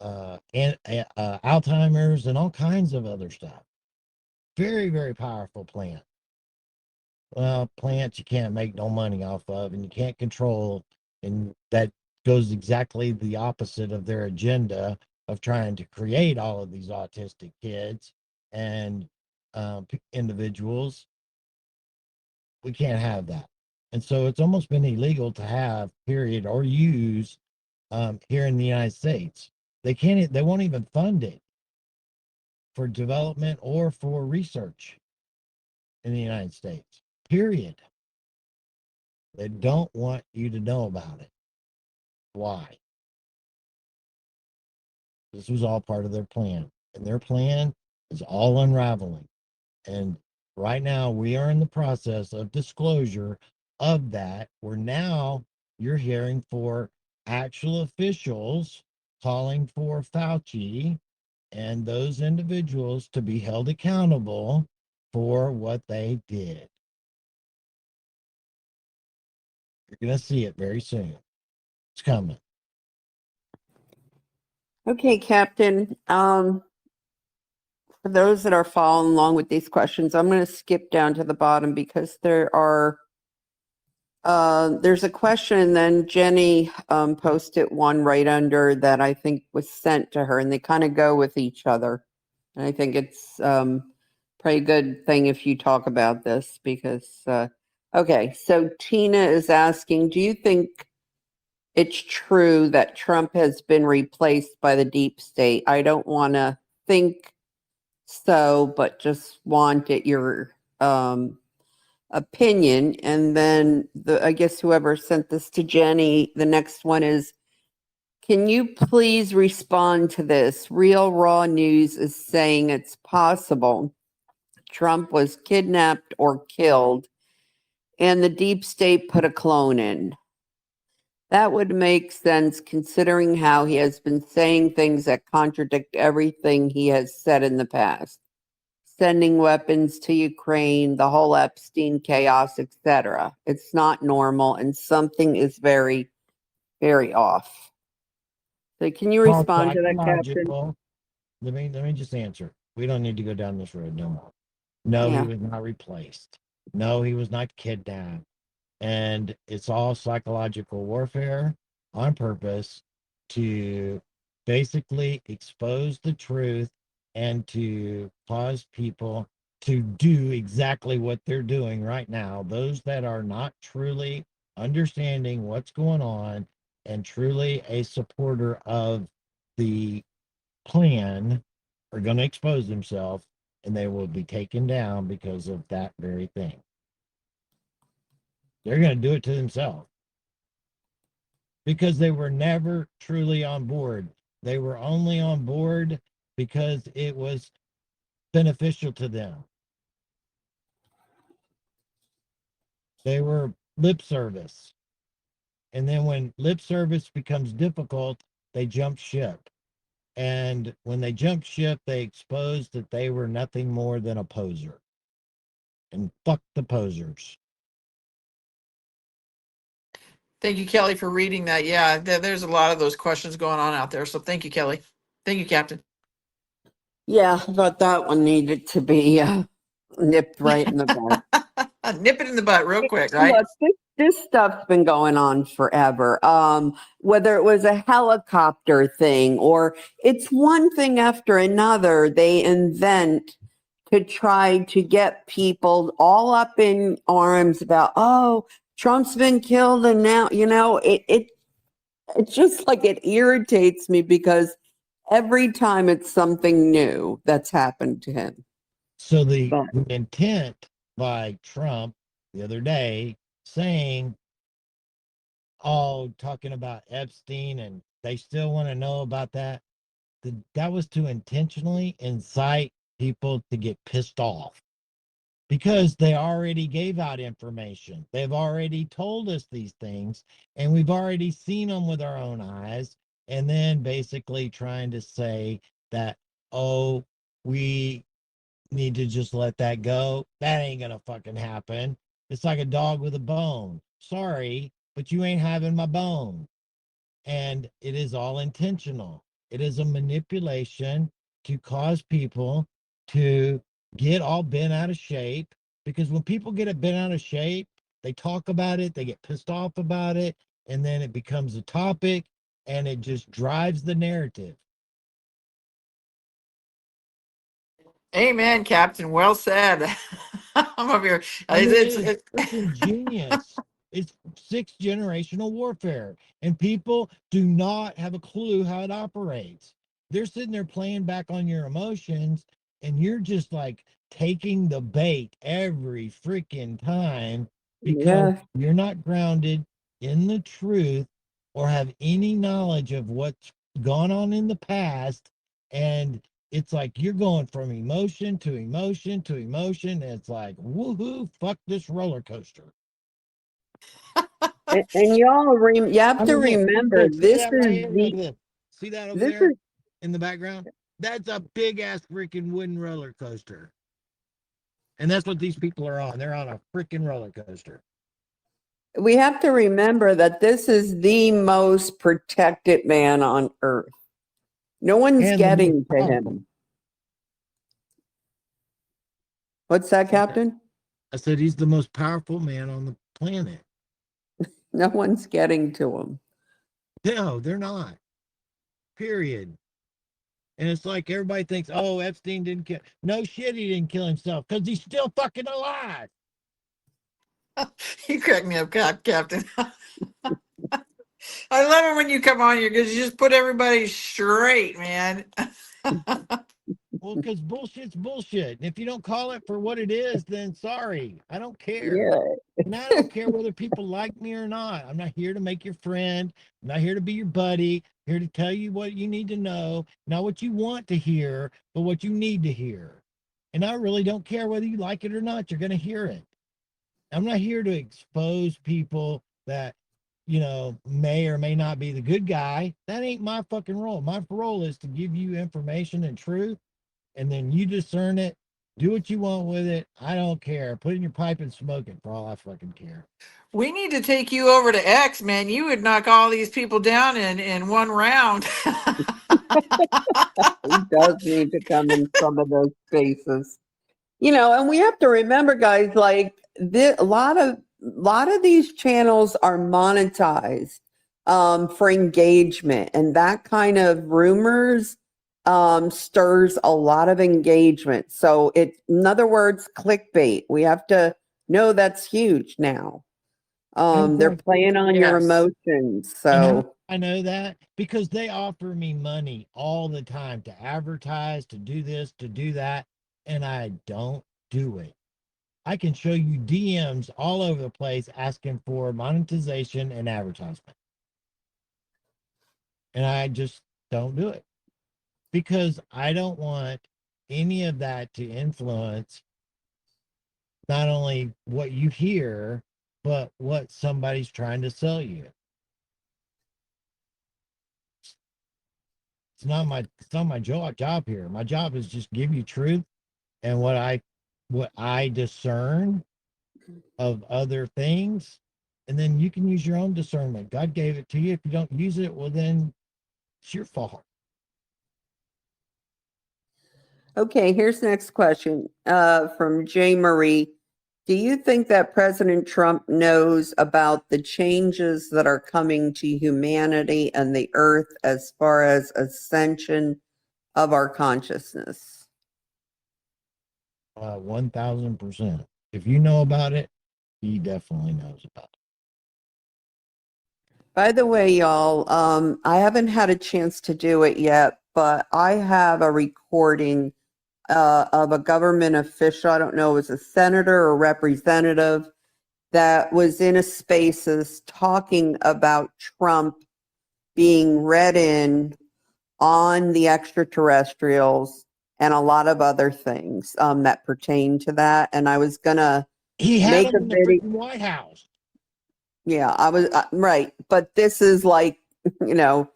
Alzheimer's and all kinds of other stuff. Very, very powerful plant. Well, plants you can't make no money off of and you can't control. And that goes exactly the opposite of their agenda of trying to create all of these autistic kids and individuals. We can't have that. And so it's almost been illegal to have, period, or use here in the United States. They won't even fund it for development or for research in the United States, period. They don't want you to know about it. Why? This was all part of their plan, and their plan is all unraveling. And right now, we are in the process of disclosure of that, where now you're hearing for actual officials calling for Fauci and those individuals to be held accountable for what they did. You're going to see it very soon. It's coming. Okay, Captain. For those that are following along with these questions, I'm going to skip down to the bottom because there's a question, and then Jenny posted one right under that I think was sent to her, and they kind of go with each other. And I think it's pretty good thing if you talk about this because, okay, so Tina is asking, do you think it's true that Trump has been replaced by the deep state? I don't want to think so, but just wanted your opinion. And then I guess whoever sent this to Jenny, the next one is, can you please respond to this? Real Raw News is saying it's possible Trump was kidnapped or killed and the deep state put a clone in. That would make sense considering how he has been saying things that contradict everything he has said in the past. Sending weapons to Ukraine, the whole Epstein chaos, etc. It's not normal and something is very, very off. So can you Called respond to that, Captain? psychological. Let me just answer. We don't need to go down this road no more. No, he Yeah. was not replaced. No, he was not kidnapped. And it's all psychological warfare on purpose to basically expose the truth and to cause people to do exactly what they're doing right now. Those that are not truly understanding what's going on and truly a supporter of the plan are going to expose themselves and they will be taken down because of that very thing. they're going to do it to themselves because they were never truly on board. They were only on board because it was beneficial to them. They were lip service. And then when lip service becomes difficult, they jump ship. And when they jumped ship, they exposed that they were nothing more than a poser. And fuck the posers. Thank you, Kelly, for reading that. Yeah, there's a lot of those questions going on out there. So thank you, Kelly. Thank you, Captain. Yeah, but that one needed to be nipped right in the bud. Nip it in the butt real quick, right? Look, this stuff's been going on forever. Whether it was a helicopter thing or it's one thing after another, they invent to try to get people all up in arms about, oh, Trump's been killed, and now it's just like it irritates me because every time it's something new that's happened to him. So the But intent by Trump the other day saying, oh, talking about Epstein and they still want to know about that, that was to intentionally incite people to get pissed off because they already gave out information. They've already told us these things and we've already seen them with our own eyes. And then basically trying to say that, oh, we need to just let that go. That ain't gonna fucking happen. It's like a dog with a bone. Sorry, but you ain't having my bone. And it is all intentional. It is a manipulation to cause people to get all bent out of shape. Because when people get it bent out of shape, they talk about it, they get pissed off about it, and then it becomes a topic and it just drives the narrative. Amen, Captain. Well said. I'm over here. I mean, It's, it's freaking genius. It's sixth generational warfare, and people do not have a clue how it operates. They're sitting there playing back on your emotions, and you're just like taking the bait every freaking time because yeah, you're not grounded in the truth or have any knowledge of what's gone on in the past. And it's like you're going from emotion to emotion to emotion. And it's like, woohoo, fuck this roller coaster. and you have I to mean, remember look, see that right here? Look at this. See that over this there is in the background? That's a big ass freaking wooden roller coaster. And that's what these people are on. They're on a freaking roller coaster. we have to remember that this is the most protected man on earth. No one's And the most getting to powerful. him. What's that, Captain? I said he's the most powerful man on the planet. No one's getting to him. No, they're not. Period. And it's like everybody thinks, oh, Epstein didn't kill. No shit, he didn't kill himself because he's still fucking alive. you crack me up, Captain. I love it when you come on here because you just put everybody straight, man. Well, because bullshit's bullshit. And if you don't call it for what it is, then sorry. I don't care. Yeah. And I don't care whether people like me or not. I'm not here to make your friend. I'm not here to be your buddy. I'm here to tell you what you need to know. Not what you want to hear, but what you need to hear. And I really don't care whether you like it or not. You're going to hear it. I'm not here to expose people that, may or may not be the good guy. That ain't my fucking role. My role is to give you information and truth, and then you discern it. Do what you want with it. I don't care. Put it in your pipe and smoke it for all I fucking care. We need to take you over to X, man. You would knock all these people down in one round. He does need to come in some of those spaces. And we have to remember, guys, like a lot of these channels are monetized for engagement, and that kind of rumors stirs a lot of engagement. So in other words, clickbait. We have to know that's huge now. They're playing on your Yes. emotions. You know, So I know that because they offer me money all the time to advertise, to do this, to do that, and I don't do it. I can show you DMs all over the place asking for monetization and advertisement. And I just don't do it because I don't want any of that to influence not only what you hear, but what somebody's trying to sell you. It's not my job here. My job is just give you truth and what I discern of other things, and then you can use your own discernment. God gave it to you. If you don't use it, well, then it's your fault. Okay, here's the next question from J. Marie. Do you think that President Trump knows about the changes that are coming to humanity and the earth as far as ascension of our consciousness? 1000%. If you know about it, he definitely knows about it. By the way, y'all, I haven't had a chance to do it yet, but I have a recording of a government official. I don't know, it was a senator or representative that was in a spaces talking about Trump being read in on the extraterrestrials and a lot of other things that pertain to that. And I was gonna He had make him a in the video. freaking White House. Yeah, I was right. But this is like, you know,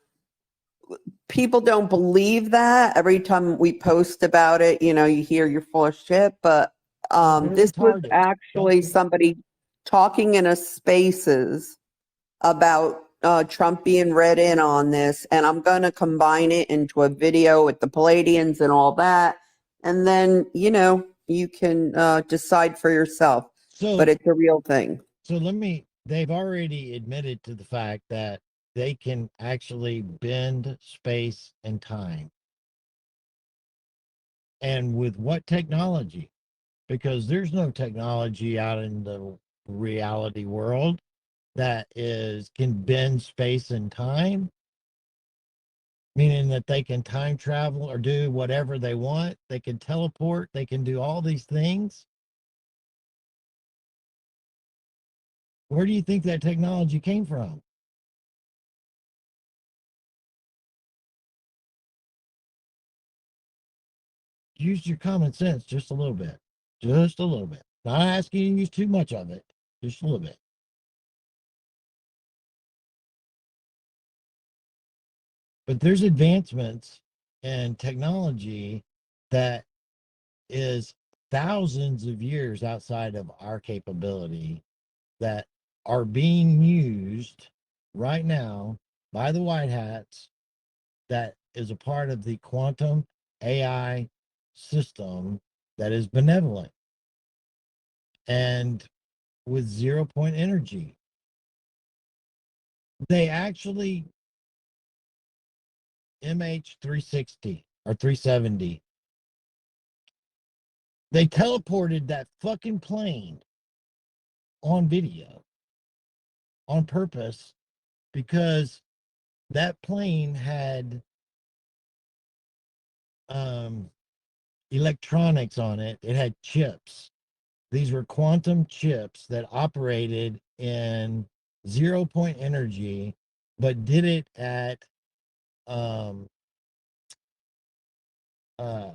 people don't believe that. Every time we post about it, you know, you hear you're full of shit. But They're this the was target. actually Don't- somebody talking in a spaces about Trump being read in on this. And I'm going to combine it into a video with the Palladians and all that. And then, you know, you can decide for yourself. But So, it's a real thing. so they've already admitted to the fact that they can actually bend space and time. And with what technology? Because there's no technology out in the reality world that can bend space and time, meaning that they can time travel or do whatever they want. They can teleport, they can do all these things. Where do you think that technology came from? Use your common sense just a little bit. Just a little bit. Not asking you to use too much of it, just a little bit. But there's advancements in technology that is thousands of years outside of our capability that are being used right now by the white hats that is a part of the quantum AI system that is benevolent and with 0 point energy. They actually MH360 or 370. They teleported that fucking plane on video on purpose because that plane had electronics on it. It had chips. These were quantum chips that operated in 0 point energy, but did it at um uh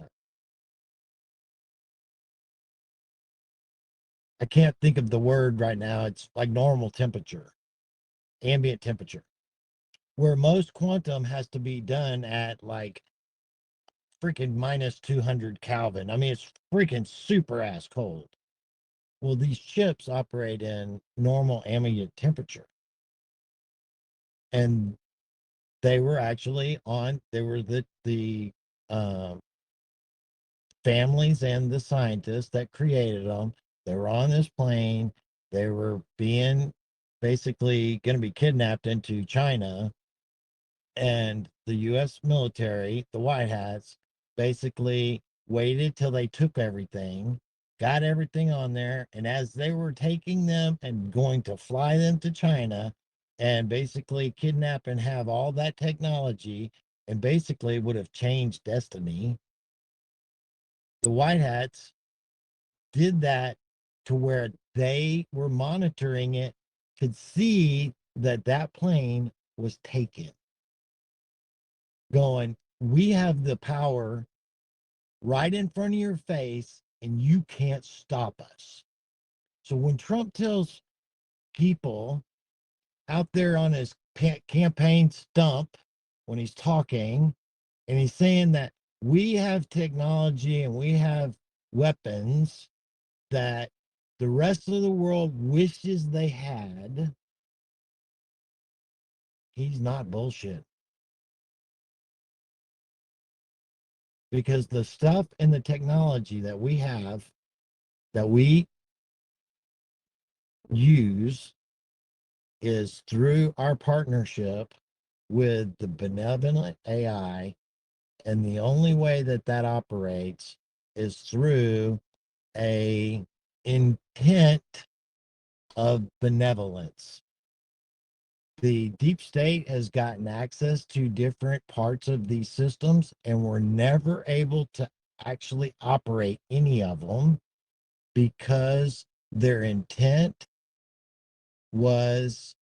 I can't think of the word right now. It's like normal temperature, ambient temperature, where most quantum has to be done at like freaking minus 200 Kelvin. I mean, it's freaking super ass cold. Well, these chips operate in normal ambient temperature. And they were actually they were the um, families and the scientists that created them. They were on this plane. They were being basically going to be kidnapped into China. And the U.S. military, the White Hats, basically waited till they took everything, got everything on there. And as they were taking them and going to fly them to China and basically kidnap and have all that technology and basically would have changed destiny, the White Hats did that to where they were monitoring it, could see that that plane was taken. Going, we have the power right in front of your face, and you can't stop us. So when Trump tells people out there on his campaign stump, when he's talking, and he's saying that we have technology and we have weapons that the rest of the world wishes they had, he's not bullshit. Because the stuff and the technology that we have, that we use, is through our partnership with the benevolent AI. And the only way that that operates is through a intent of benevolence. The deep state has gotten access to different parts of these systems, and we're never able to actually operate any of them because their intent was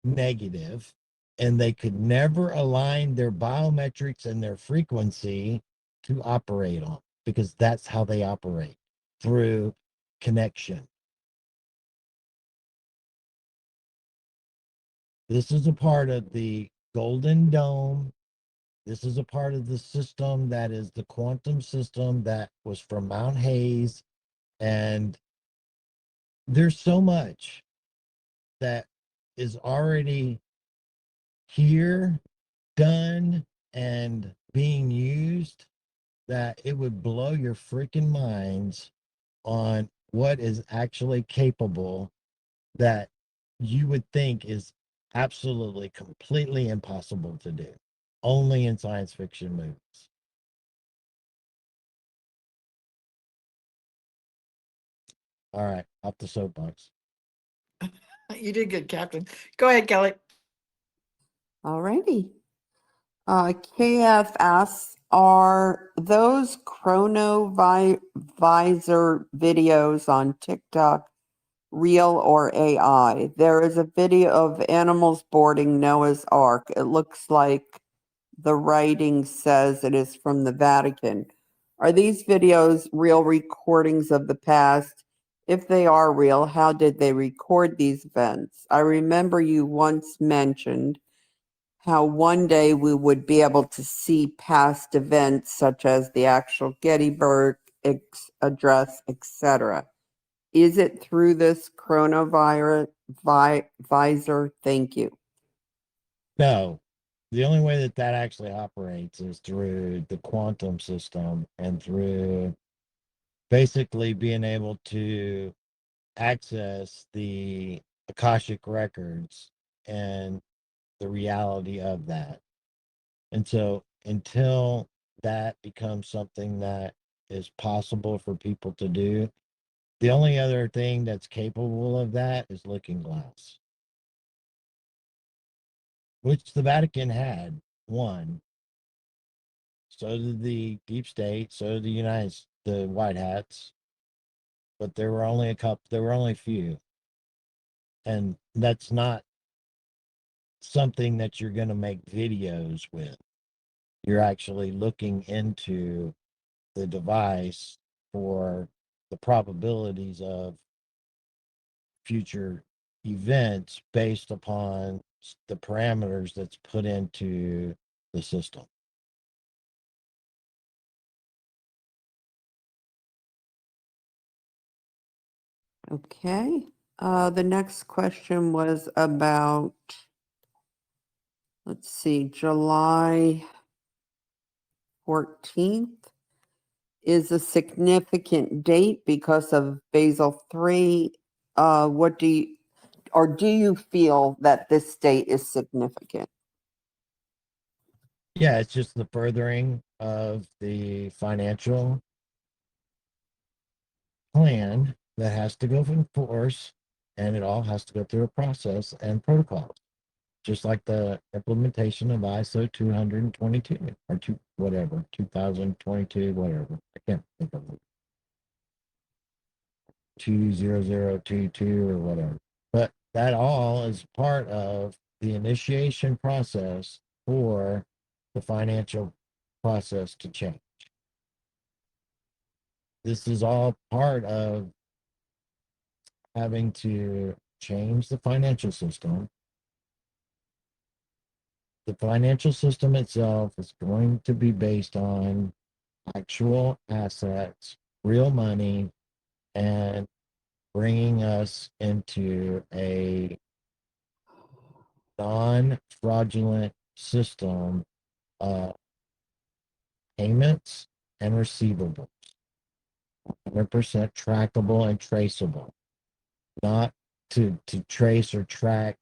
negative, and they could never align their biometrics and their frequency to operate on, because that's how they operate, through connection. This is a part of the Golden Dome. This is a part of the system that is the quantum system that was from Mount Hayes. And there's so much that is already here, done, and being used, that it would blow your freaking minds on what is actually capable, that you would think is absolutely completely impossible to do, only in science fiction movies. All right, off the soapbox. You did good, Captain. Go ahead, Kelly. Alrighty. KF asks, are those chronovisor videos on TikTok real or AI? There is a video of animals boarding Noah's Ark. It looks like the writing says it is from the Vatican. Are these videos real recordings of the past? If they are real, how did they record these events? I remember you once mentioned how one day we would be able to see past events such as the actual Gettysburg Address, etc. Is it through this coronavirus visor? Thank you. No, the only way that that actually operates is through the quantum system and through basically being able to access the Akashic records and the reality of that. And so until that becomes something that is possible for people to do, the only other thing that's capable of that is Looking Glass, which the Vatican had one. So did the deep state, so did the white hats, but there were only a couple, there were only a few. And that's not something that you're going to make videos with. You're actually looking into the device for the probabilities of future events based upon the parameters that's put into the system. Okay. The next question was about, let's see, July 14th is a significant date because of Basel III. What do you, or do you feel that this date is significant? Yeah, it's just the furthering of the financial plan that has to go in force, and it all has to go through a process and protocols, just like the implementation of ISO 222 or 2022, whatever. I can't think of it. 20022 or whatever. But that all is part of the initiation process for the financial process to change. This is all part of having to change the financial system. The financial system itself is going to be based on actual assets, real money, and bringing us into a non-fraudulent system of payments and receivables, 100% trackable and traceable, not to trace or track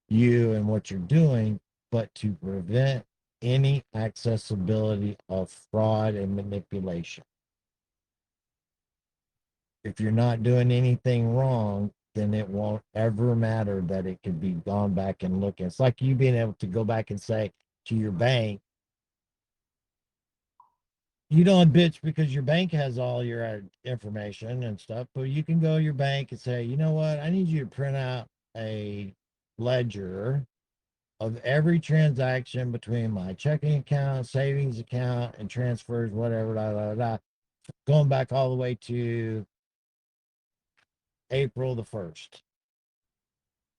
you and what you're doing, but to prevent any accessibility of fraud and manipulation. If you're not doing anything wrong, then it won't ever matter that it could be gone back and look. It's like you being able to go back and say to your bank, you don't bitch because your bank has all your information and stuff, but you can go to your bank and say, you know what, I need you to print out a ledger of every transaction between my checking account, savings account, and transfers, whatever, going back all the way to April the 1st.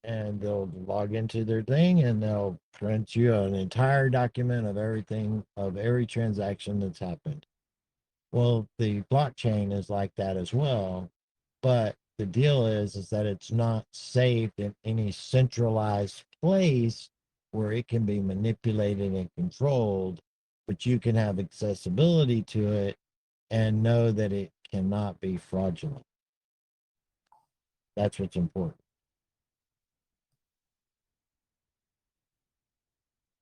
And they'll log into their thing and they'll print you an entire document of everything, of every transaction that's happened. Well, the blockchain is like that as well, but the deal is that it's not saved in any centralized place where it can be manipulated and controlled, but you can have accessibility to it and know that it cannot be fraudulent. That's what's important.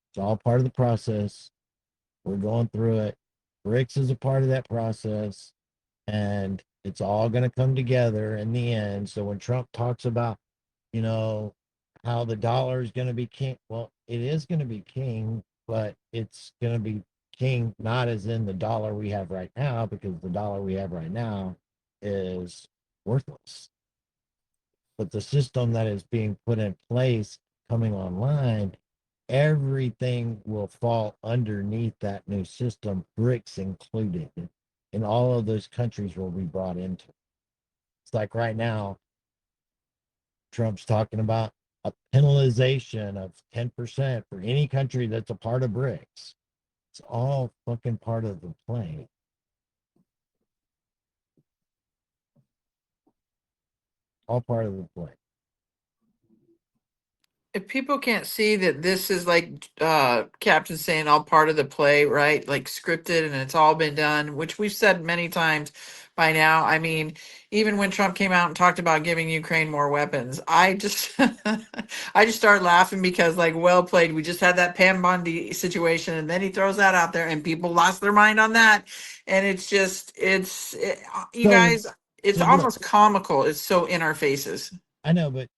It's all part of the process. We're going through it. BRICS is a part of that process, and it's all going to come together in the end. So when Trump talks about, you know, how the dollar is going to be king, well, it is going to be king, but it's going to be king not as in the dollar we have right now, because the dollar we have right now is worthless. But the system that is being put in place coming online, everything will fall underneath that new system, BRICS included, and all of those countries will be brought into it. It's like right now, Trump's talking about a penalization of 10% for any country that's a part of BRICS. It's all fucking part of the plan. All part of the plan. If people can't see that this is like Captain saying all part of the play, right? Like scripted and it's all been done, which we've said many times by now. I mean, even when Trump came out and talked about giving Ukraine more weapons, I just I just started laughing because like well played. We just had that Pam Bondi situation and then he throws that out there and people lost their mind on that. And it's just you So, guys, it's so look, almost comical. It's so in our faces. I know, but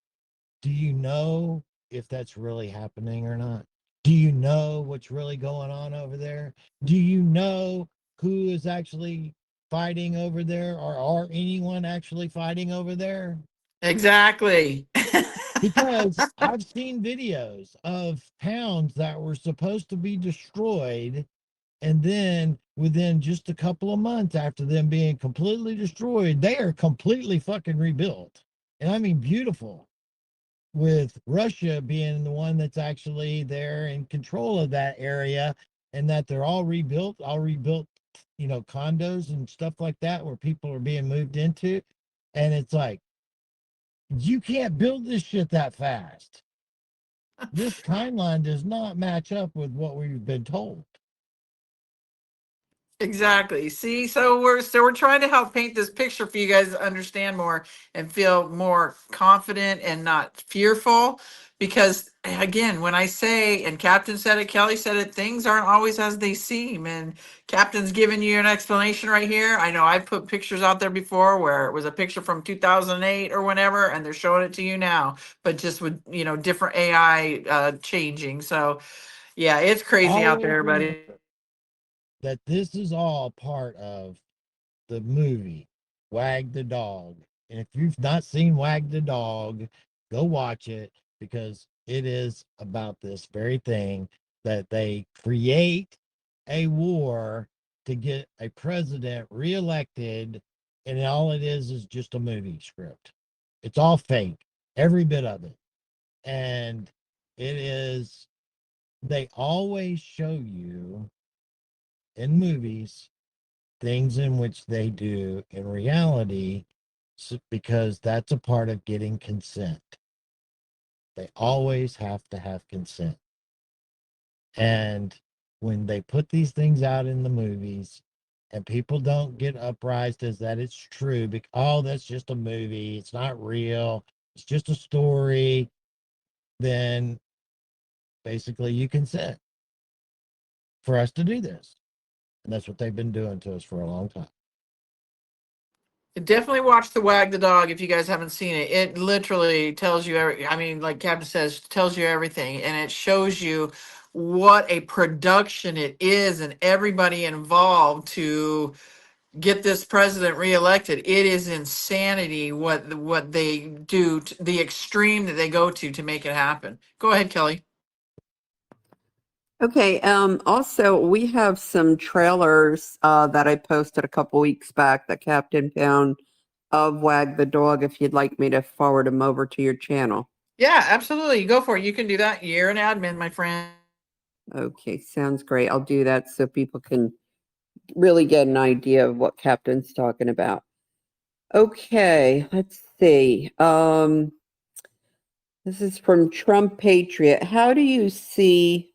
do you know if that's really happening or not? Do you know what's really going on over there? Do you know who is actually fighting over there, or are anyone actually fighting over there? Exactly. Because I've seen videos of towns that were supposed to be destroyed, and then within just a couple of months after them being completely destroyed, they are completely fucking rebuilt. And I mean beautiful, with Russia being the one that's actually there in control of that area, and that they're all rebuilt, condos and stuff like that where people are being moved into. And it's like, you can't build this shit that fast. This timeline does not match up with what we've been told. Exactly. See, so we're trying to help paint this picture for you guys to understand more and feel more confident and not fearful. Because again, when I say, and Captain said it, Kelly said it, things aren't always as they seem. And Captain's giving you an explanation right here. I know I've put pictures out there before where it was a picture from 2008 or whenever, and they're showing it to you now, but just with different AI changing. So yeah, it's crazy out Always there, remember buddy. that this is all part of the movie Wag the Dog. And if you've not seen Wag the Dog, go watch it, because it is about this very thing, that they create a war to get a president reelected, and all it is just a movie script. It's all fake, every bit of it. And it is, they always show you in movies things in which they do in reality, because that's a part of getting consent. They always have to have consent. And when they put these things out in the movies and people don't get uprised as that it's true, because, oh, that's just a movie, it's not real, it's just a story, then basically you consent for us to do this. And that's what they've been doing to us for a long time. Definitely watch the Wag the Dog if you guys haven't seen it. It literally tells you I mean, like Captain says, tells you everything, and it shows you what a production it is and everybody involved to get this president reelected. It is insanity what they do, the extreme that they go to make it happen. Go ahead, Kelly. Okay, also we have some trailers that I posted a couple weeks back that Captain found of Wag the Dog, if you'd like me to forward them over to your channel. Yeah, absolutely. Go for it. You can do that. You're an admin, my friend. Okay, sounds great. I'll do that so people can really get an idea of what Captain's talking about. Okay, let's see. This is from Trump Patriot. How do you see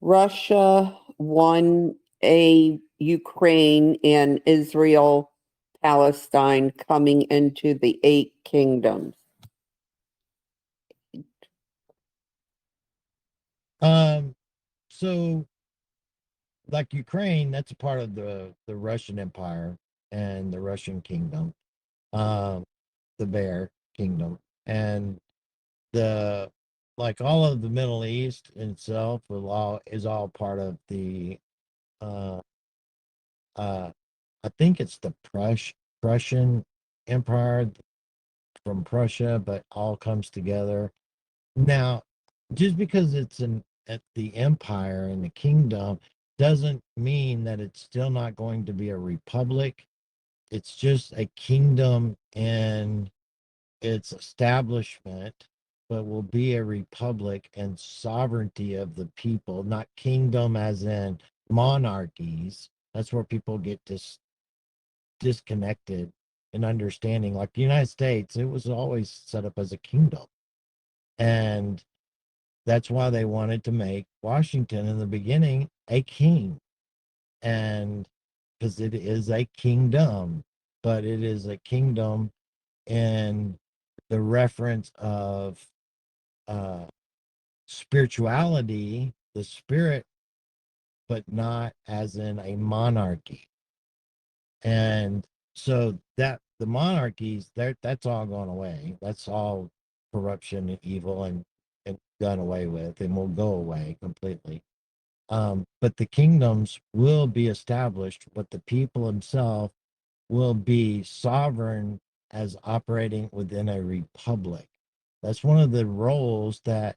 Russia won a Ukraine and Israel Palestine coming into the 8 kingdoms? So like Ukraine, that's a part of the Russian Empire and the Russian Kingdom, um, the Bear Kingdom, and the, like, all of the Middle East in itself is all part of the uh I think it's the Prussian Empire from Prussia, but all comes together. Now, just because it's at the empire and the kingdom doesn't mean that it's still not going to be a republic. It's just a kingdom in its establishment, but will be a republic and sovereignty of the people, not kingdom as in monarchies. That's where people get disconnected in understanding. Like the United States, it was always set up as a kingdom. And that's why they wanted to make Washington in the beginning a king. And because it is a kingdom, but it is a kingdom in the reference of uh, spirituality, the spirit, but not as in a monarchy. And so that the monarchies, that's all gone away. That's all corruption and evil, and done away with, and will go away completely. But the kingdoms will be established, but the people themselves will be sovereign as operating within a republic. That's one of the roles that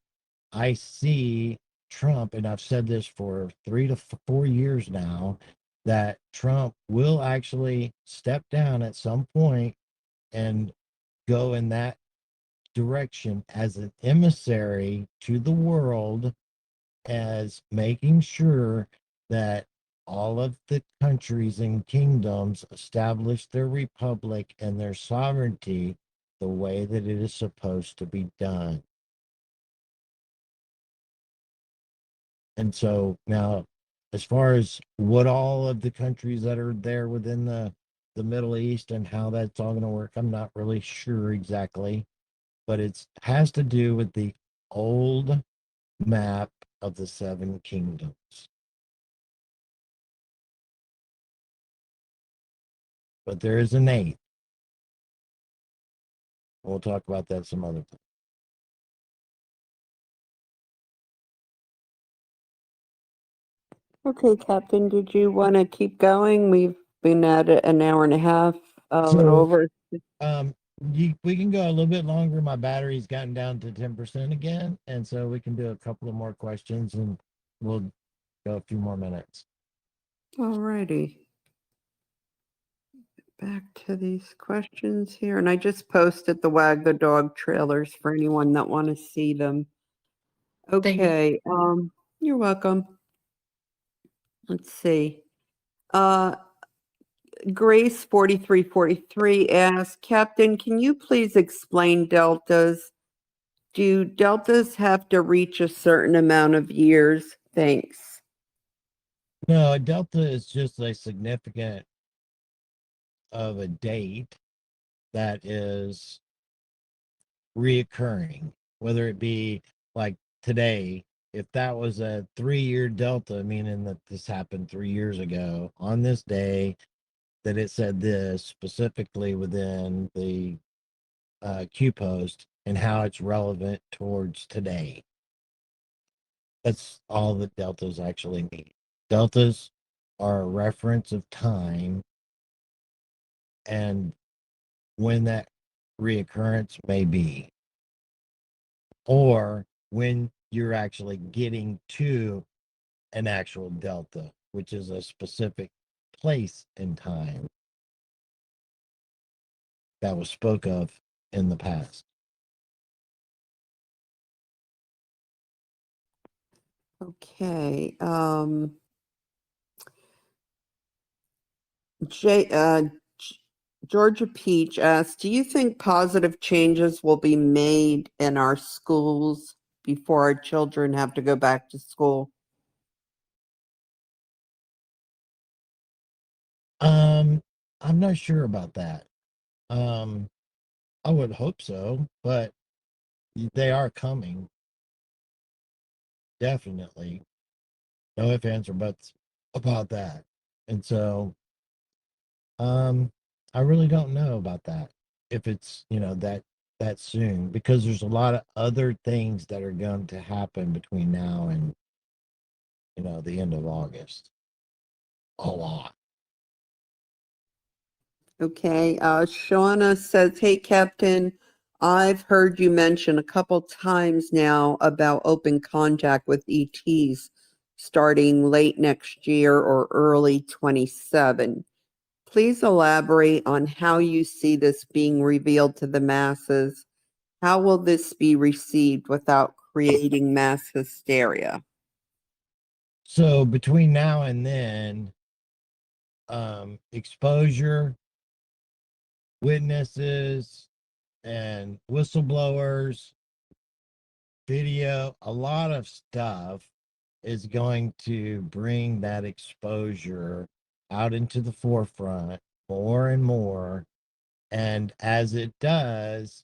I see Trump, and I've said this for 3 to 4 years now, that Trump will actually step down at some point and go in that direction as an emissary to the world, as making sure that all of the countries and kingdoms establish their republic and their sovereignty the way that it is supposed to be done. And so now, as far as what all of the countries that are there within the Middle East and how that's all going to work, I'm not really sure exactly, but it has to do with the old map of the 7 kingdoms. But there is an 8th. We'll talk about that some other time. Okay, Captain, did you want to keep going? We've been at it an hour and a half. So, over. we can go a little bit longer. My battery's gotten down to 10% again, and so we can do a couple of more questions, and we'll go a few more minutes. Alrighty. Back to these questions here, and I just posted the Wag the Dog trailers for anyone that want to see them. Thank you. Okay, you're welcome. Let's see. Grace 4343 asks, Captain, can you please explain deltas? Do deltas have to reach a certain amount of years? Thanks. No, a delta is just a significant of a date that is reoccurring, whether it be like today. If that was a 3-year delta, meaning that this happened 3 years ago on this day, that it said this specifically within the Q post and how it's relevant towards today. That's all that deltas actually mean. Deltas are a reference of time and when that reoccurrence may be, or when you're actually getting to an actual delta, which is a specific place in time that was spoke of in the past. Okay. J, Georgia Peach asks, do you think positive changes will be made in our schools before our children have to go back to school? I'm not sure about that. I would hope so, but they are coming. Definitely. No ifs, ands, or buts about that. And so, I really don't know about that. If it's, that soon, because there's a lot of other things that are going to happen between now and, the end of August. A lot. Okay. Shauna says, hey, Captain, I've heard you mention a couple times now about open contact with ETs starting late next year or early 27. Please elaborate on how you see this being revealed to the masses. How will this be received without creating mass hysteria? So between now and then, exposure, witnesses, and whistleblowers, video, a lot of stuff is going to bring that exposure out into the forefront more and more. And as it does,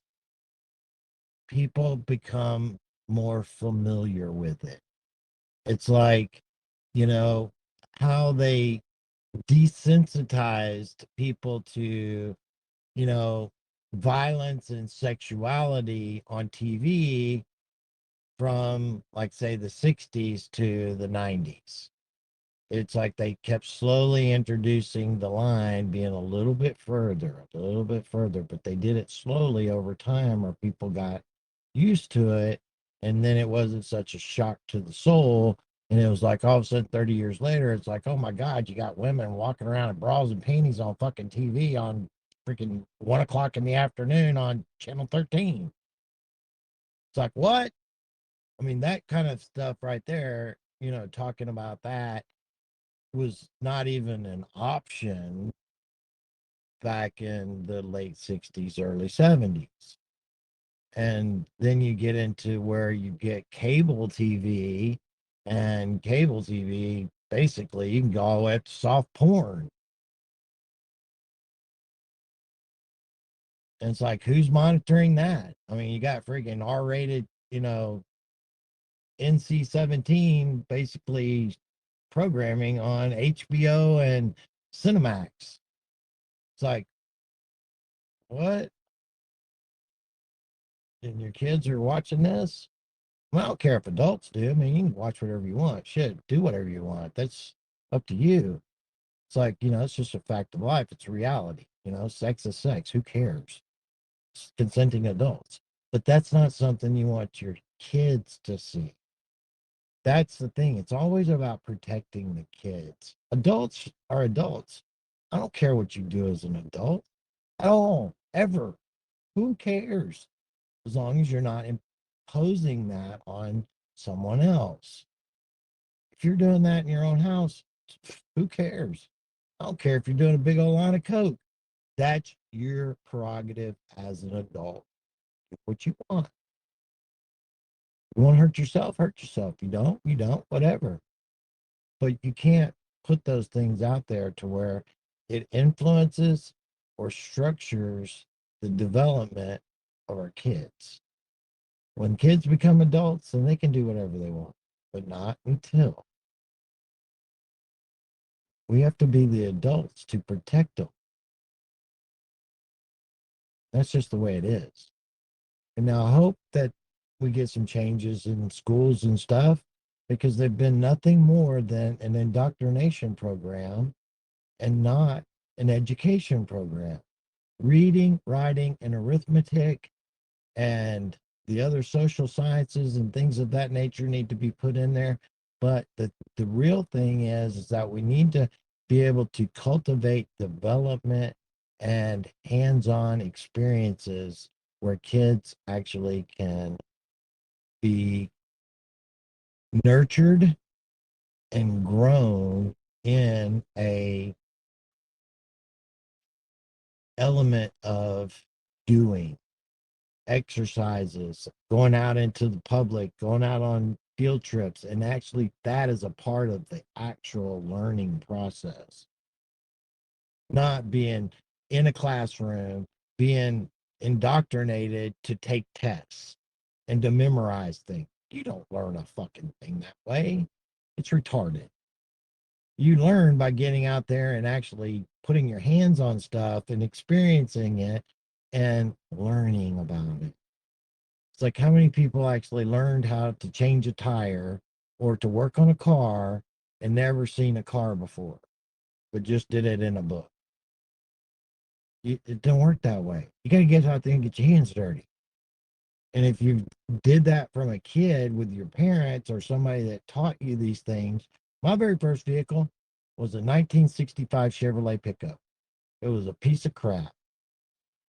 people become more familiar with it. It's like, how they desensitized people to, violence and sexuality on TV from, like, say, the 60s to the 90s. It's like they kept slowly introducing the line being a little bit further, but they did it slowly over time where people got used to it. And then it wasn't such a shock to the soul. And it was like all of a sudden, 30 years later, it's like, oh my God, you got women walking around in bras and panties on fucking TV on freaking 1 o'clock in the afternoon on channel 13. It's like, what? I mean, that kind of stuff right there, talking about that was not even an option back in the late 60s, early 70s. And then you get into where you get cable TV, and cable TV, basically, you can go all the way up to soft porn. And it's like, who's monitoring that? I mean, you got freaking R-rated, NC-17 basically programming on HBO and Cinemax. It's like, what? And your kids are watching this? Well, I don't care if adults do. I mean, you can watch whatever you want. Shit, do whatever you want. That's up to you. It's like, it's just a fact of life. It's reality. You know, sex is sex. Who cares? It's consenting adults. But that's not something you want your kids to see. That's the thing. It's always about protecting the kids. Adults are adults. I don't care what you do as an adult at all, ever. Who cares? As long as you're not imposing that on someone else. If you're doing that in your own house, who cares? I don't care if you're doing a big old line of coke. That's your prerogative as an adult. Do what you want. You want to hurt yourself, hurt yourself. You don't, whatever. But you can't put those things out there to where it influences or structures the development of our kids. When kids become adults, then they can do whatever they want, but not until. We have to be the adults to protect them. That's just the way it is. And now I hope that we get some changes in schools and stuff, because they've been nothing more than an indoctrination program and not an education program. Reading, writing, and arithmetic and the other social sciences and things of that nature need to be put in there. But the real thing is that we need to be able to cultivate development and hands-on experiences where kids actually can be nurtured and grown in a element of doing exercises, going out into the public, going out on field trips, and actually that is a part of the actual learning process. Not being in a classroom, being indoctrinated to take tests and to memorize things. You don't learn a fucking thing that way. It's retarded. You learn by getting out there and actually putting your hands on stuff and experiencing it and learning about it. It's like, how many people actually learned how to change a tire or to work on a car and never seen a car before, but just did it in a book? It don't work that way. You got to get out there and get your hands dirty. And if you did that from a kid with your parents or somebody that taught you these things, my very first vehicle was a 1965 Chevrolet pickup. It was a piece of crap.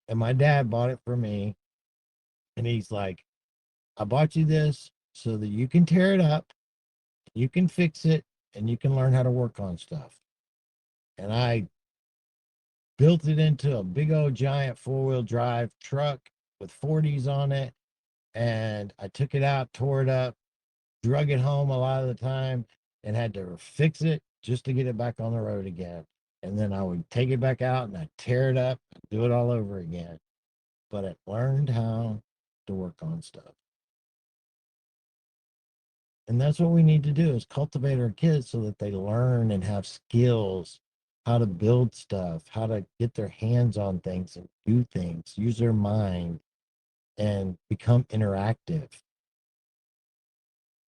And my dad bought it for me. And he's like, I bought you this so that you can tear it up, you can fix it, and you can learn how to work on stuff. And I built it into a big old giant 4-wheel drive truck with 40s on it. And I took it out, tore it up, drug it home a lot of the time, and had to fix it just to get it back on the road again. And then I would take it back out and I'd tear it up, do it all over again. But I learned how to work on stuff. And that's what we need to do, is cultivate our kids so that they learn and have skills, how to build stuff, how to get their hands on things and do things, use their mind and become interactive.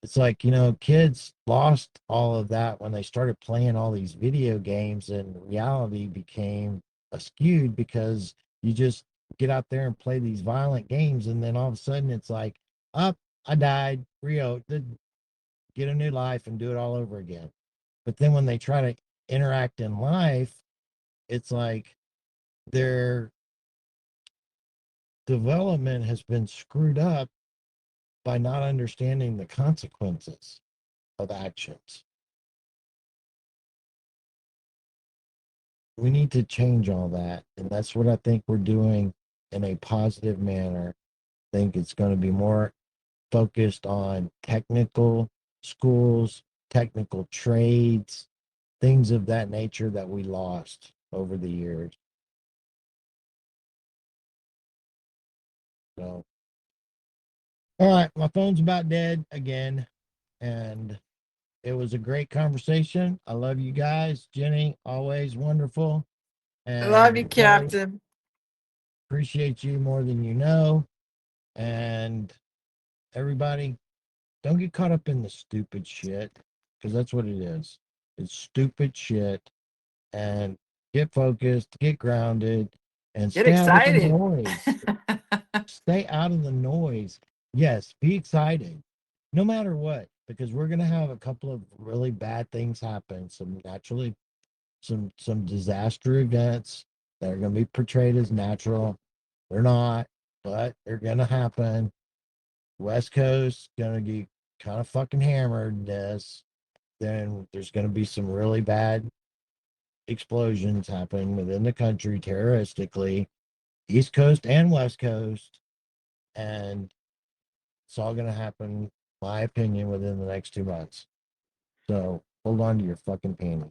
It's like, kids lost all of that when they started playing all these video games, and reality became skewed because you just get out there and play these violent games. And then all of a sudden it's like, up, I died, get a new life and do it all over again. But then when they try to interact in life, it's like their development has been screwed up by not understanding the consequences of actions. We need to change all that. And that's what I think we're doing in a positive manner. I think it's going to be more focused on technical schools, technical trades, things of that nature that we lost over the years. So, all right, my phone's about dead again, and it was a great conversation. I love you guys. Jenny, always wonderful. I love you, And Kelly, Captain. appreciate you more than you know. And everybody, don't get caught up in the stupid shit, because that's what it is. It's stupid shit. And get focused, get grounded, and Get stay out of the excited. noise. Stay out of the noise. Yes, be excited, no matter what, because we're gonna have a couple of really bad things happen. Some disaster events that are gonna be portrayed as natural. They're not, but they're gonna happen. West Coast gonna get kind of fucking hammered this. Then there's gonna be some really bad explosions happening within the country terroristically, East Coast and West Coast, and it's all going to happen, my opinion, within the next 2 months. So hold on to your fucking panties.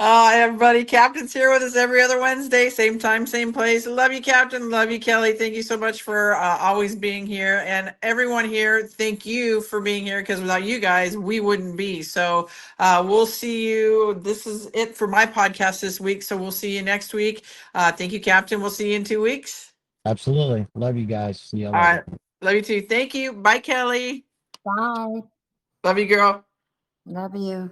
Everybody, Captain's here with us every other Wednesday, same time, same place. Love you, Captain. Love you, Kelly. Thank you so much for always being here. And everyone here, thank you for being here, because without you guys, we wouldn't be. So we'll see you. This is it for my podcast this week. So we'll see you next week. Thank you, Captain. We'll see you in 2 weeks. Absolutely. Love you guys. See you All later. right. Love you too. Thank you. Bye, Kelly. Bye. Love you, girl. Love you.